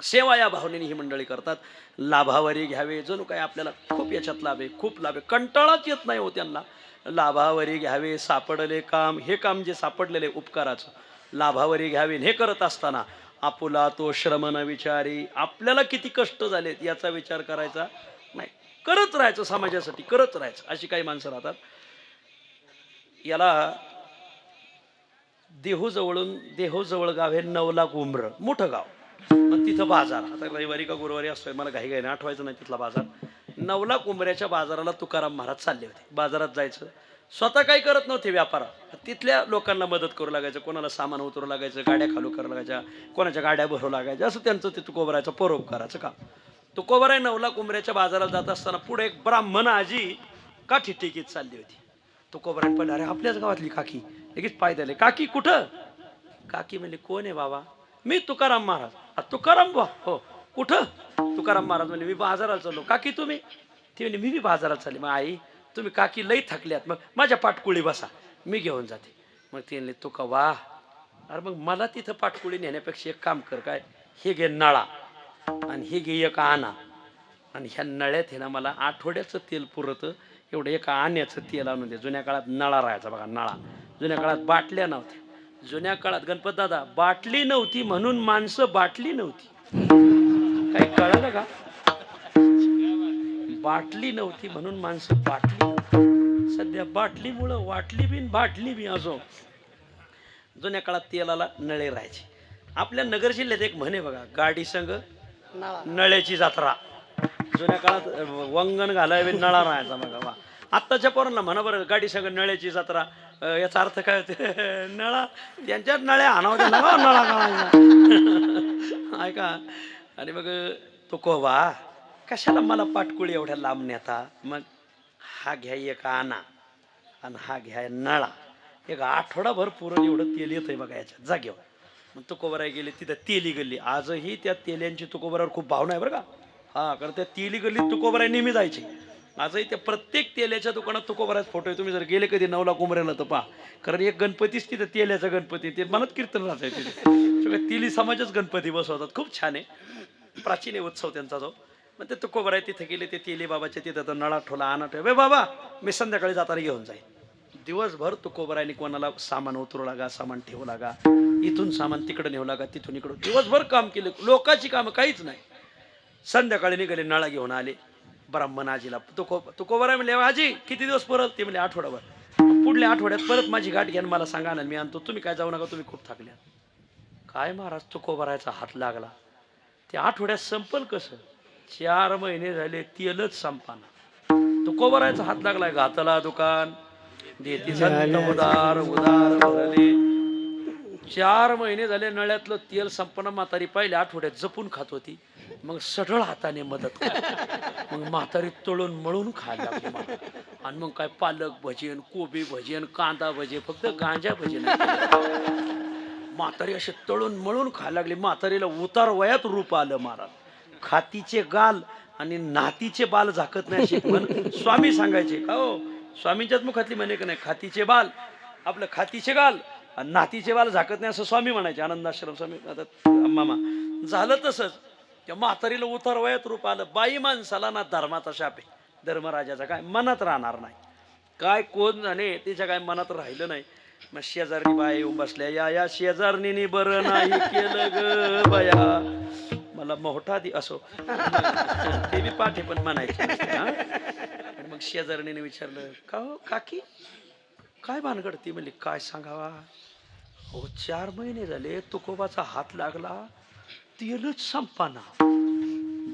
सेवा या भावनेने ही मंडळी करतात. लाभावरी घ्यावे, जणू काय आपल्याला खूप याच्यात लाभ आहे, खूप लाभ आहे, कंटाळाच येत नाही हो त्यांना. लाभावरी घ्यावे सापडले काम, हे काम जे सापडलेले उपकाराचं लाभावरी घ्यावे, हे करत असताना आपुला तो श्रम न विचारी, आपल्याला किती कष्ट झालेत याचा विचार करायचा नाही, करत राहायचं, समाजासाठी करत राहायचं. अशी काही माणसं राहतात. याला देहूजवळ गाव हे 9 लाख उमर, मोठं गाव. मग तिथं बाजार, आता रविवारी का गुरुवारी असतोय मला काही नाही आठवायचं नाही तिथला बाजार. 9 लाख उंबऱ्याच्या बाजाराला तुकाराम महाराज चालले होते. बाजारात जायचं, स्वतः काही करत नव्हते व्यापारात, तिथल्या लोकांना मदत करू लागायचं, कोणाला सामान उतरू लागायचं, गाड्या खालू करू लागायच्या, कोणाच्या गाड्या भरू लागायच्या, असं त्यांचं ते तुकोबरायचं परोपकाराचं काम. तुकोबराय 9 लाख उंबऱ्याच्या बाजारात जात असताना पुढे एक ब्राह्मण आजी काठी टेकीत चालली होती. तुकोबराय पण, अरे आपल्याच गावातली काकी, लगेच पाय दिले. काकी कुठं? काकी म्हणली, कोण आहे बाबा? मी तुकाराम महाराज. तुकाराम बा? हो. कुठं? तुकाराम महाराज म्हणले, मी बाजाराला चाललो. काकी तुम्ही? ती म्हणली, मी बाजारात चालली. मग आई तुम्ही काकी लई थकल्यात, मग माझ्या पाटकुळी बसा, मी घेऊन जाते. मग ती म्हणली, तुका वा, अरे मग मला तिथं पाटकुळी नेण्यापेक्षा एक काम कर, काय, हे घे नळा आणि हे घे एक आणा, आणि ह्या नळ्यात हे ना मला आठवड्याचं तेल पुरतं, एवढं एका आण्याचं तेल आणून दे. जुन्या काळात नळा राहायचा बघा, नळा. जुन्या काळात बाटल्या नव्हत्या. जुन्या काळात गणपत दादा बाटली नव्हती म्हणून माणसं बाटली नव्हती. काही कळालं का? बाटली नव्हती म्हणून माणसं बाटली नव्हती. सध्या बाटलीमुळं वाटली बी बाटली बी असो. जुन्या काळात तेलाला नळे राहायचे. आपल्या नगर जिल्ह्यात एक म्हणे बघा, गाडी संग नळ्याची जत्रा. जुन्या काळात वंगण घालावे, नळा राहायचा बघा. वा, आत्ताच्या पोरांना म्हणा बरं, गाडी संग नळ्याची जत्रा, याचा अर्थ काय होते? नळा, त्यांच्यात नळ्या आणावत्या, नळा काढायचा. ऐका. आणि मग तो कोवा, कशाला मला पाटकुळी एवढ्या लांब नेता? मग हा घ्या एक आणा आणि हा घ्या नळा, एक आठवडाभर पुरण एवढं तेल येतंय बघा याच्यात, जागेवर. मग तुकोबराय गेले तिथं तेली गल्ली. आजही त्या तेल्यांची तुकोबरावर खूप भावना आहे बरं का. हा, कारण त्या तेली गल्लीत तुकोबराय नेहमी जायचे. आजही त्या प्रत्येक तेल्याच्या दुकानात तुकोबरायचा फोटो आहे. तुम्ही जर गेले कधी 9 लाख उंबऱ्याला तर पहा, कारण एक गणपतीच तिथं तेल्याचा गणपती, ते मनात कीर्तन राहत आहे तिथे. सगळं तेली समाजच गणपती बसवतात. खूप छान आहे, प्राचीन आहे उत्सव त्यांचा तो. मग ते तुकोबराय तिथे गेले, ते तेली बाबाच्या तिथं तर नळा ठोला, आणा ठेवा. बाबा मी संध्याकाळी जाताना घेऊन जाईल. दिवसभर तुकोबरायने कोणाला सामान उतरू लागा, सामान ठेवू लागा, इथून सामान तिकडे नेऊ लागा, तिथून इकडं, दिवसभर काम केलं, लोकांची कामं काहीच नाही. संध्याकाळी निघाले, नळा घेऊन आले. ब्राह्मण आजीला तुकोबराय म्हणले, आजी किती दिवस परत? ते म्हणले, आठवडाभर. पुढल्या आठवड्यात परत माझी गाठ घ्या, मला सांगा ना, मी आणतो. तुम्ही काय जाऊ नका, तुम्ही खूप थकल्या. काय महाराज, तुकोबरायचा हात लागला. त्या आठवड्यात संपल कसं? 4 महिने झाले तेलच संपाना. तुकोबरायचा हात लागलाय. घातला दुकान देती उदार उदार भरले. 4 महिने झाले नळ्यातलं तेल संपणं. म्हातारी पहिल्या आठवड्यात जपून खात होती, मग सढळ हाताने मदत करा. मग म्हातारी तळून मळून खायला लागली. आणि मग काय पालक भजीन, कोबी भजीन, कांदा भजी, फक्त गांजा भजी नाही. म्हातारी असे तळून मळून खायला लागली. म्हातारीला उतार वयात रूप आलं महाराज. खातीचे गाल आणि नातीचे बाल झाकत नाही अशी म्हण स्वामी सांगायचे का हो. स्वामींच्याच मुखातली म्हणे का नाही, खातीचे बाल, आपलं खातीचे गाल आणि नातीचे बाल झाकत नाही असं स्वामी म्हणायचे. आनंदाश्रम स्वामी. आता मामा झालं तसंच. त्या म्हातारीला उतार वयात रूप आलं. बाई माणसाला ना धर्माचा शाप आहे, धर्मराजाचा काय मनात राहणार नाही. काय कोण जाणे तिच्या काय मनात राहिलं नाही. मग शेजारनी बाई येऊन बसल्या, या शेजारणीने बरं नाही केलं ग बया, मला मोठा दी असो ते बी पाठे पण म्हणायचे. आणि मग शेजारणीने विचारलं, का हो काकी काय भानगड? ती म्हणली, काय सांगावा हो, 4 महिने झाले तुकोबाचा हात लागला, तेलच संपाना.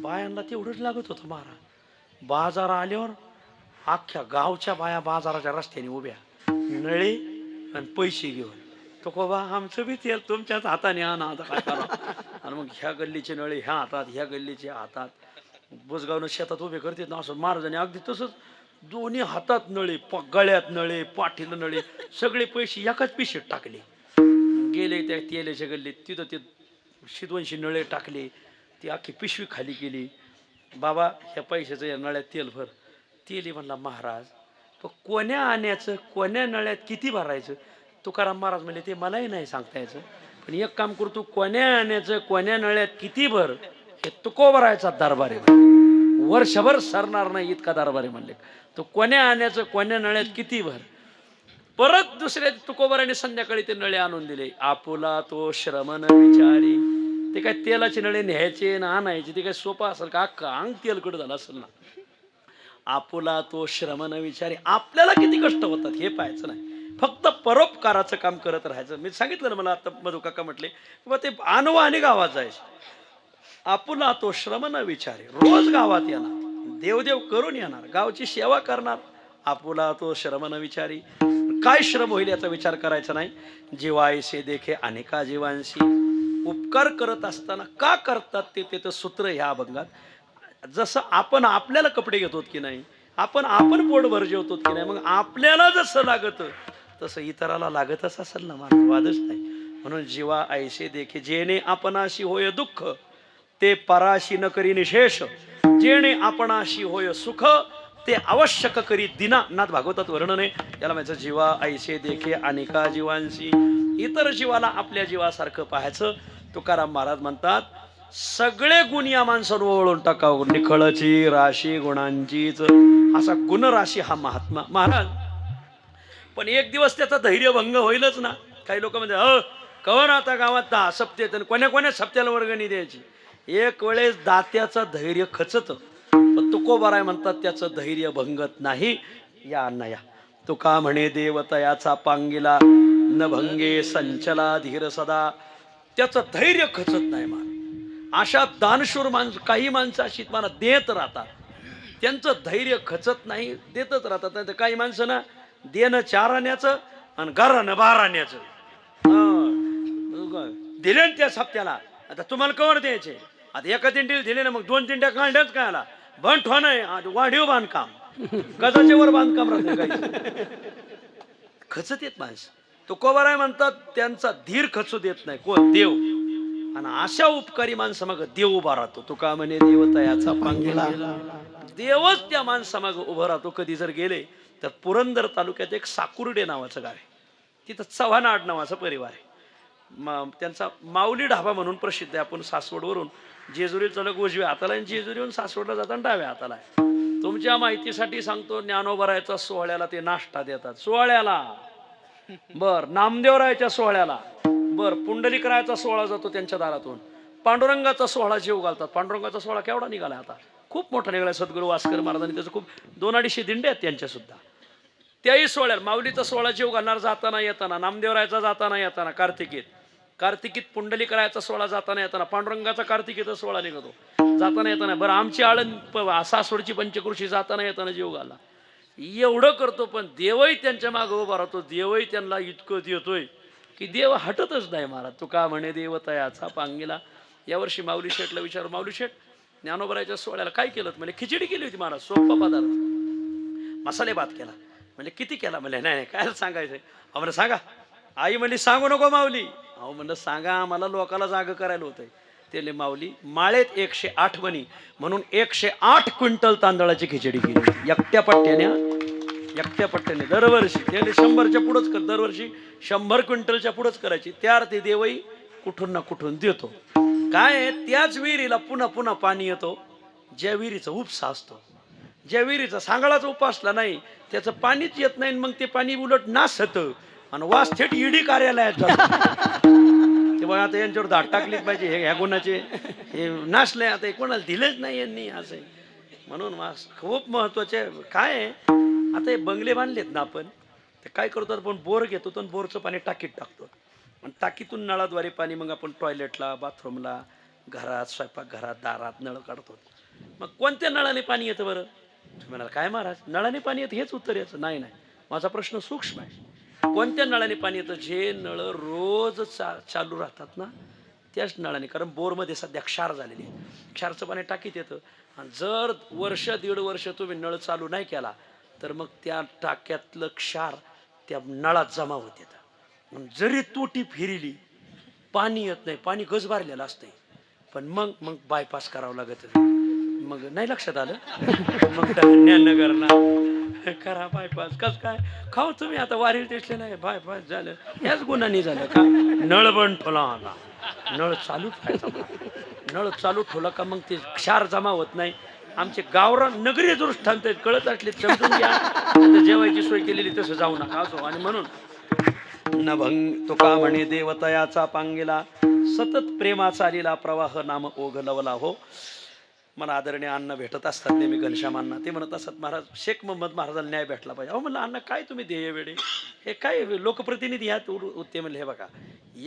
बायांना तेवढंच लागत होतं महाराज. बाजार आल्यावर अख्ख्या गावच्या बाया बाजाराच्या रस्त्याने उभ्या, नळे आणि पैसे घेऊन. तुकोबा आमचं बी तेल तुमच्याच हाताने आणा, आता काय करा. आणि मग ह्या गल्लीचे नळे ह्या हातात, ह्या गल्लीचे हातात. बुजगावनं शेतात उभे करते ना असं महाराजांनी अगदी तसंच दोन्ही हातात नळे, गळ्यात नळे, पाठीला नळे, सगळे पैसे एकाच पिशवीत टाकले. गेले त्या तेलाच्या गल्लीत. तिथं ते शिदवंशी नळे टाकले, ती अख्खी पिशवी खाली केली. बाबा ह्या पैशाचं या नळ्यात तेल भर. तेल म्हणला महाराज पण कोण्या आण्याचं कोण्या नळ्यात किती भरायचं? तुकाराम महाराज म्हणले ते मलाही नाही सांगता यायचं, पण एक काम करतो, कोण्या आण्याचं कोण्या नळ्यात किती भर हे तुकोबरायचा दरबार आहे, वर्षभर सरणार नाही इतका दरबार आहे म्हणले. तो कोण्या आण्याचं कोण्या नळ्यात किती भर. परत दुसऱ्या तुकोबराने संध्याकाळी ते नळे आणून दिले. आपुला तो श्रमण विचारी. ते काय तेलाचे नळे न्यायचे ना आणायचे ते काय सोपं असेल का? अंग तेलकट झालं असेल ना. आपुला तो श्रमण विचारी. आपल्याला किती कष्ट होतात हे पाहायचं नाही, फक्त परोपकाराचं काम करत राहायचं. मी सांगितलं ना, मला आता मधु काका म्हटले किंवा ते आणवाने गावात जायचे. आपुला तो श्रमण विचारे. रोज गावात येणार, देवदेव करून येणार, गावची सेवा करणार. आपुला तो श्रमण विचारी. काय श्रम होईल याचा विचार करायचा नाही. जीवायसे देखे अनेका जीवांशी. उपकार करत असताना का करतात ते तर सूत्र ह्या अभंगात. जसं आपण आपल्याला कपडे घेतो की नाही, आपण पोटभर जेवतो की नाही, मग आपल्याला जसं लागतं तसं इतराला लागतच असेल ना, मला वादच नाही. म्हणून जीवा ऐसे देखे. जेणे आपणाशी होय दुःख ते पराशी न करी निशेष. जेणे आपणाशी होय सुख ते आवश्यक करी दिना. नाथ भागवतात वर्णन आहे याला म्हणायचं जीवा ऐसे देखे अनेका जीवांशी. इतर जीवाला आपल्या जीवासारखं पाहायचं. तुकाराम महाराज म्हणतात सगळे गुण या माणसावर ओळून टाकावं. निखळची राशी गुणांचीच. असा गुणराशी हा महात्मा महाराज. पण एक दिवस त्याचा धैर्यभंग होईलच ना. काही लोक म्हणजे कवर आता गावात 10 सप्ते कोण्या कोण्या सप्त्याला वर्गणी द्यायची. एक वेळेस दात्याचं धैर्य खचत, पण तुकोबाराय म्हणतात त्याचं धैर्य भंगत नाही. या अण्णा तुका म्हणे देवतयाचा पांगिला न भंगे संचला धीर सदा. त्याचं धैर्य खचत नाही मान. अशा दानशूर काही माणसं अशी मला देत राहतात, त्यांचं धैर्य खचत नाही, देतच राहतात. नाही तर काही माणसं ना देणं 4 आण्याचं आणि घरानं 12 आण्याचं. दिले त्या सप्त्याला, आता तुम्हाला कवर द्यायचे. आता एका दिंडीला दिले ना, मग 2 दिंड्या काढल्याच काय आला बंठ हो नाही. वाढीव बांधकाम गजाच्या वर बांधकाम राहते. खचत येत माणसं. तुकोबाराय म्हणतात त्यांचा धीर खचू देत नाही कोण? देव. आणि अशा उपकारी माणसा मग देव उभा राहतो. तुका म्हणे देवतयाचा पांगिला. देवच त्या माणसा मग उभा राहतो. कधी जर गेले तर पुरंदर तालुक्यात एक साकुर्डे नावाचं गाव आहे, तिथं चव्हाण आडनावाचा परिवार आहे. त्यांचा माऊली ढाबा म्हणून प्रसिद्ध आहे. आपण सासवडवरून जेजुरीला चालक उजव्या हाताला आणि जेजुरीवरून सासवडला जाताना डाव्या हाताला आहे. तुमच्या माहितीसाठी सांगतो, ज्ञानोबरायचा सोहळ्याला ते नाश्ता देतात. सोहळ्याला बर, नामदेवरायच्या सोहळ्याला बर, पुंडलिकरायचा सोहळा जातो त्यांच्या दारातून. पांडुरंगाचा सोहळा जेव घालतात. पांडुरंगाचा सोहळा केवढा निघाला आता, खूप मोठा निघाला. सद्गुरू वास्कर महाराजांनी त्याचं खूप 200-250 दिंडे आहेत त्यांच्या सुद्धा. त्याही सोहळ्याला माऊलीचा सोहळा जेव घालणार जाताना येताना, नामदेवरायचा जाताना येताना, कार्तिकीत पुंडलिकरायचा सोहळा जाताना येताना, पांडुरंगाचा कार्तिकीचा सोहळा निघतो जाताना येताना. बरं, आमची आळंद सासवडची पंचकृषी जाताना येताना जेव घाला. एवढं करतो, पण देवही त्यांच्या मागे उभा राहतो. देवही त्यांना इतकं देतोय की देव हटतच नाही महाराज. तुका म्हणे देवतयाचा पांगिला. यावर्षी माऊली शेठला विचार, माऊली शेठ ज्ञानोबरायच्या सोहळ्याला काय केलं? म्हणजे खिचडी केली होती महाराज, सोपा पदार्थ, मसाले भात केला. म्हणजे किती केला? म्हणजे नाही काय सांगायचंय. म्हणलं सांगा. आई म्हणली सांगू नको माऊली. अहो म्हणलं सांगा, आम्हाला लोकाला जाग करायला होतंय. ते माऊली माळेत 108 मणी म्हणून 108 क्विंटल तांदळाची खिचडी केली एकट्या पट्ट्याने दरवर्षी. त्याने 100च्या पुढंच कर, दरवर्षी 100 क्विंटलच्या पुढंच करायची. त्यार ते देवही कुठून ना कुठून देतो. काय त्याच विहिरीला पुन्हा पुन्हा पाणी येतो ज्या विहिरीचा उपसा असतो. ज्या विहिरीचा सांगाळाचा उपासला नाही त्याचं पाणीच येत नाही. मग ते पाणी उलट नासत आणि वास थेट ईडी कार्यालयात जातो. ते बघा आता यांच्यावर धाड टाकलीच पाहिजे. ह्या गुणाचे हे नासले, आता कोणाला दिलेच नाही यांनी असं. म्हणून वास खूप महत्वाचे. काय आता हे बंगले बांधलेत ना आपण, ते काय करतो आपण, बोर घेतो तर बोरचं पाणी टाकीत टाकतो आणि टाकीतून नळाद्वारे पाणी मग आपण टॉयलेटला, बाथरूमला, घरात, स्वयंपाकघरात, दारात नळ काढतो. मग कोणत्या नळाने पाणी येतं बरं? तुम्ही म्हणाल काय महाराज नळाने पाणी येतं हेच उत्तर याचं? नाही, माझा प्रश्न सूक्ष्म आहे. कोणत्या नळाने पाणी येतं? जे नळ रोज चालू राहतात ना त्याच नळाने. कारण बोरमध्ये सध्या क्षार झालेली आहे, क्षारचं पाणी टाकीत येतं. आणि जर 1-1.5 वर्ष तुम्ही नळ चालू नाही केला तर मग त्या टाक्यातलं क्षार त्या नळात जमा होत येतं. जरी तोटी फिरली पाणी येत नाही, पाणी गज भरलेलं असतंय. पण मग बायपास करावं लागत. मग नाही लक्षात आलं. मग ज्ञाननगरला करा बायपास. कस काय खाऊ तुम्ही आता वारीला दिसले नाही, बायपास झालं. याच गुन्हानी झालं का? नळ बंद ठेवला आला, नळ चालू ठेवायचा. नळ चालू ठेवला का मग ते क्षार जमा होत नाही. आमचे गावरान नगरीय दृष्टांत कळत असले समजून घ्या. आता जेवायची सोय केलेली तसं जाऊ नका असो. आणि म्हणून नभंग तुका म्हणे देवतयाचा पांगेला, सतत प्रेमाचा आलेला प्रवाह नाम ओघलवला हो. मला आदरणीय अण्णा भेटत असतात नेहमी, घनश्याम अण्णा. ते म्हणत असतात, महाराज शेख मोहम्मद महाराजांना न्याय भेटला पाहिजे. अहो म्हणलं अण्णा काय तुम्ही ध्येय वेळे, हे काय लोकप्रतिनिधी ह्यात ते म्हणले हे बघा,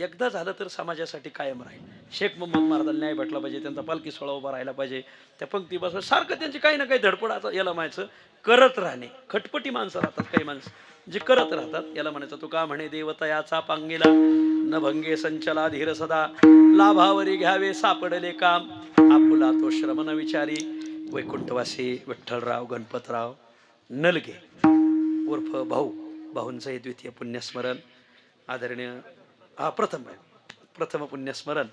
एकदा झालं तर समाजासाठी कायम राहील. शेख मोहम्मद महाराजांना न्याय भेटला पाहिजे, त्यांचा पालखी सोहळा उभा राहिला पाहिजे. त्या पंक्तीपासून सारखं त्यांची काही ना काही धडपड आता याला म्हणायचं करत राहणे. खटपटी माणसं राहतात काही माणसं जे करत राहतात, याला म्हणायचं तुका म्हणे देवतयाचा पांगेला, न भंगे संचला धीर सदा, लाभावरी घ्यावे सापडले काम, आपुला तो श्रमण विचारी. वैकुंठवासी विठ्ठलराव गणपतराव नलगे उर्फ भाऊ, भाऊंचं हे द्वितीय पुण्यस्मरण. आदरणीय प्रथम पुण्यस्मरण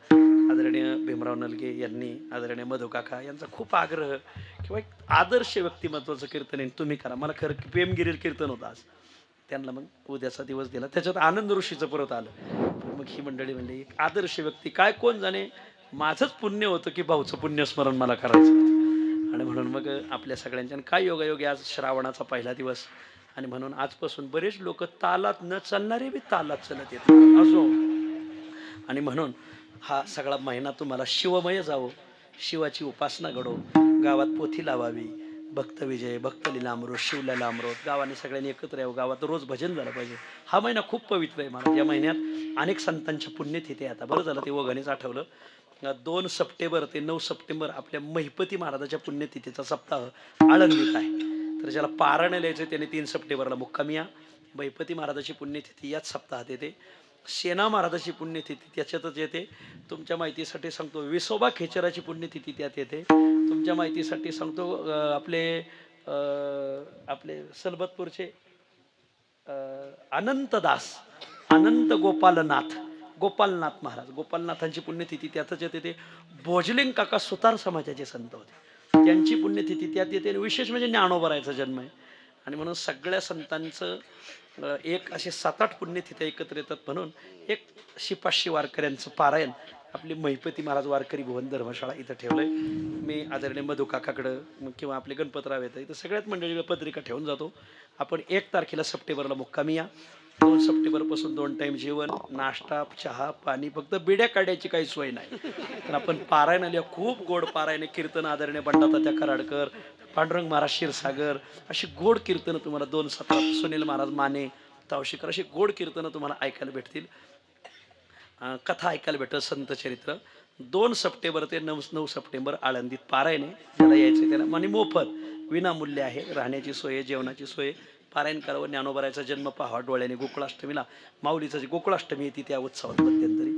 आदरणीय भीमराव नलगे यांनी, आदरणीय मधुकाका यांचा खूप आग्रह किंवा एक आदर्श व्यक्तिमत्वाचं कीर्तन आहे, तुम्ही करा. मला खरं प्रेमगिरील कीर्तन होतं आज, त्यांना मग उद्याचा दिवस दिला. त्याच्यात आनंद ऋषीचं परत आलं. मग ही मंडळी म्हणली एक आदर्श व्यक्ती काय कोण जाणे, माझंच पुण्य होतं की भाऊचं पुण्यस्मरण मला करायचं. आणि म्हणून मग आपल्या सगळ्यांच्या काय योगायोगी आज श्रावणाचा पहिला दिवस. आणि म्हणून आजपासून बरेच लोक तालात न चालणारे बी तालात चलत येतात असो. आणि म्हणून हा सगळा महिना तुम्हाला शिवमय जावो, शिवाची उपासना घडो, गावात पोथी लावावी, भक्तविजय, भक्तलीलामृत, शिवलीलामृत, गावाने सगळ्यांनी एकत्र यावं, गावात रोज भजन झालं पाहिजे. हा महिना खूप पवित्र आहे महाराज. या महिन्यात अनेक संतांच्या पुण्यतिथी आता बरं झालं ते वगणीच आठवलं. 2 सप्टेंबर ते 9 सप्टेंबर आपल्या महिपती महाराजाच्या पुण्यतिथीचा सप्ताह आळंदीत आहे. तर ज्याला पारायण लिहायचं त्याने 3 सप्टेंबरला मुक्कामी या. महिपती महाराजाची पुण्यतिथी याच सप्ताहात येते. सेना महाराजाची पुण्यतिथी त्याच्यातच येते. तुमच्या माहितीसाठी सांगतो विसोबा खेचराची पुण्यतिथी त्यात येते. तुमच्या माहितीसाठी सांगतो आपले सलबतपूरचे अनंतदास, अनंत गोपालनाथ महाराज, गोपालनाथांची पुण्यतिथी त्यातच येते. ते भोजलिंग काका सुतार समाजाचे संत होते, त्यांची पुण्यतिथी त्यात येते. विशेष म्हणजे ज्ञानोबरायचा जन्म आहे. आणि म्हणून सगळ्या संतांचं एक असे 7-8 पुण्यतिथी एकत्र येतात. म्हणून एक शिपाशी वारकऱ्यांचं पारायण आपली महिपती महाराज वारकरी भुवन धर्मशाळा इथं ठेवलंय. मी आदरणीय मधु काकाकडं किंवा आपले गणपतराव येतं इथं सगळ्यात मंडळीला पत्रिका ठेवून जातो. आपण 1 तारखेला सप्टेंबरला मुक्कामी या. 2 सप्टेंबरपासून 2 टाईम जेवण, नाश्ता, चहा, पाणी, फक्त बिड्या काढायची काही सोय नाही. तर आपण पारायण आल्या खूप गोड पारायण, कीर्तन आदरणीय बंडातात्या कराडकर, पांडुरंग महाराज क्षीरसागर अशी गोड कीर्तनं तुम्हाला 2:17 सुनील महाराज माने तावशीकर अशी गोड कीर्तनं तुम्हाला ऐकायला भेटतील. कथा ऐकायला भेटत संत चरित्र. 2 सप्टेंबर ते 9 सप्टेंबर आळंदीत पारायण आहे. त्याला यायचं त्याला आणि मोफत विनामूल्य आहे. राहण्याची सोय, जेवणाची सोय. पारायण करावं, ज्ञानोबरायचा जन्म पाहावा डोळ्याने. गोकुळाष्टमीला माऊलीचं जी गोकुळाष्टमी येते त्या उत्सवात मध्यंतरी.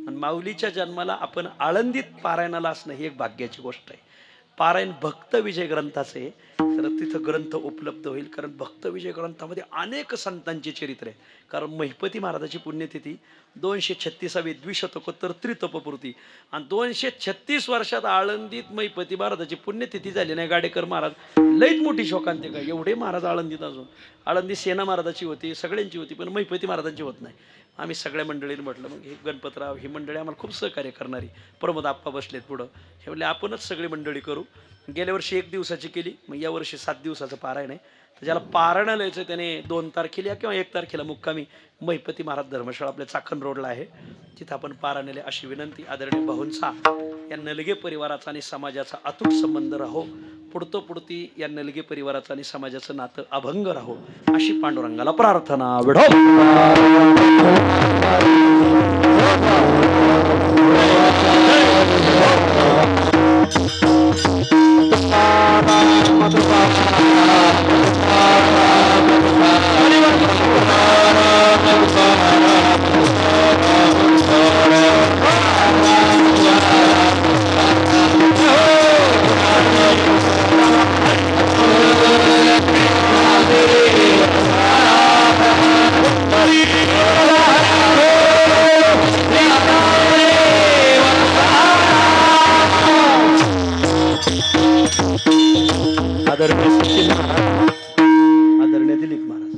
आणि माऊलीच्या जन्माला आपण आळंदीत पारायणाला असणं ही एक भाग्याची गोष्ट आहे. पारायण भक्त विजय ग्रंथाचे, तर तिथं ग्रंथ उपलब्ध होईल. कारण भक्त विजय ग्रंथामध्ये अनेक संतांची चरित्र आहे. कारण महिपती महाराजाची पुण्यतिथी 236वी द्विशतकोत्तर त्रितपपूर्ती आणि 236 वर्षात आळंदीत महिपती महाराजाची पुण्यतिथी झाली नाही. गाडेकर महाराज लईत मोठी शोकांतिका. एवढे महाराज आळंदीत, अजून आळंदी सेना महाराजाची होती, सगळ्यांची होती, पण महिपती महाराजांची होत नाही. आम्ही सगळ्या मंडळीने म्हटलं मग हे गणपतराव ही मंडळी आम्हाला खूप सहकार्य करणारी, प्रमोद आप्पा बसलेत पुढं, हे म्हणले आपणच सगळी मंडळी करू. गेल्या वर्षी 1 दिवसाची केली, मग यावर्षी 7 दिवसाचं पारायण आहे. तर ज्याला पारायण लिहायचं त्याने 2 तारखेला किंवा 1 तारखेला मुक्कामी महिपती महाराज धर्मशाळा आपल्या चाकण रोडला आहे, तिथं आपण पारायण लिहा अशी विनंती. आदरणीय भाऊंचा या नलगे परिवाराचा आणि समाजाचा अतूट संबंध राहो. पुढती या नलगे परिवाराचं आणि समाजाचं नातं अभंग राहो अशी पांडुरंगाला प्रार्थना. विढो आदरणीय सचिन महाराज, आदरणीय दिलीप महाराज.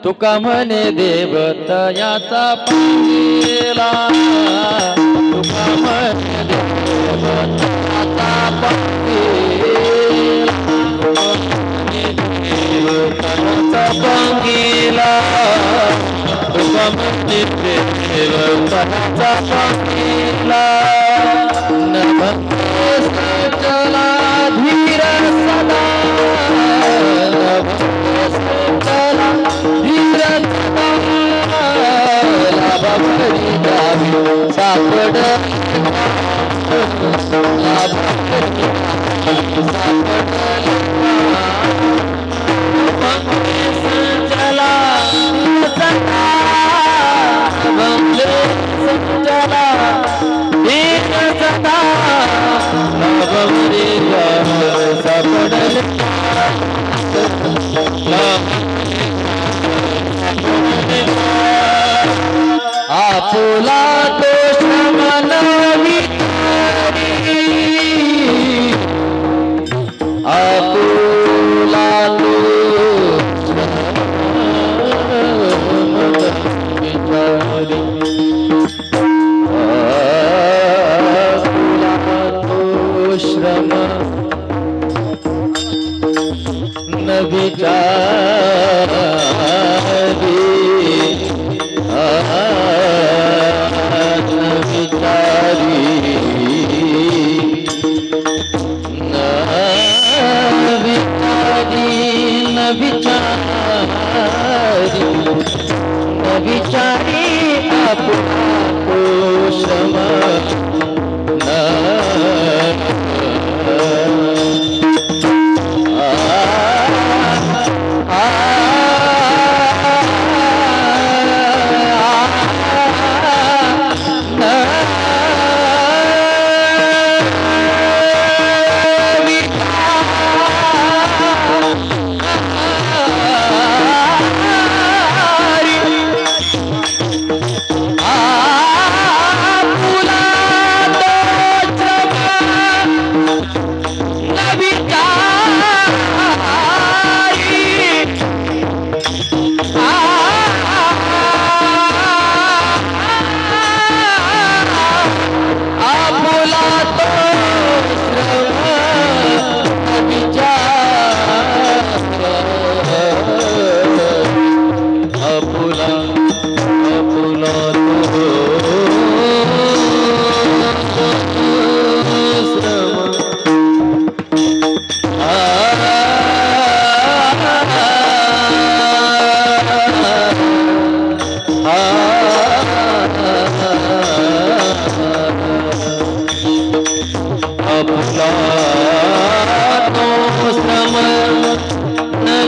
तुका म्हणे देवतयाचा पांगेला, तुका म्हणे देवतयाचा पांगेला, देवतयाचा पांगेला, तुका म्हणे देवतयाचा पांगेला. चला धीर सदा, चला धीर सदा, लाभावरी जावी सापड, लाभावरी सापड. चला धीर सदा, चला धीर सदा, लाभावरी सापडल. आपुला तो श्रमण विचारी, आपुला तो विचारी, आपुला तो श्रम न विचारी, विचारी आपुला तो श्रम न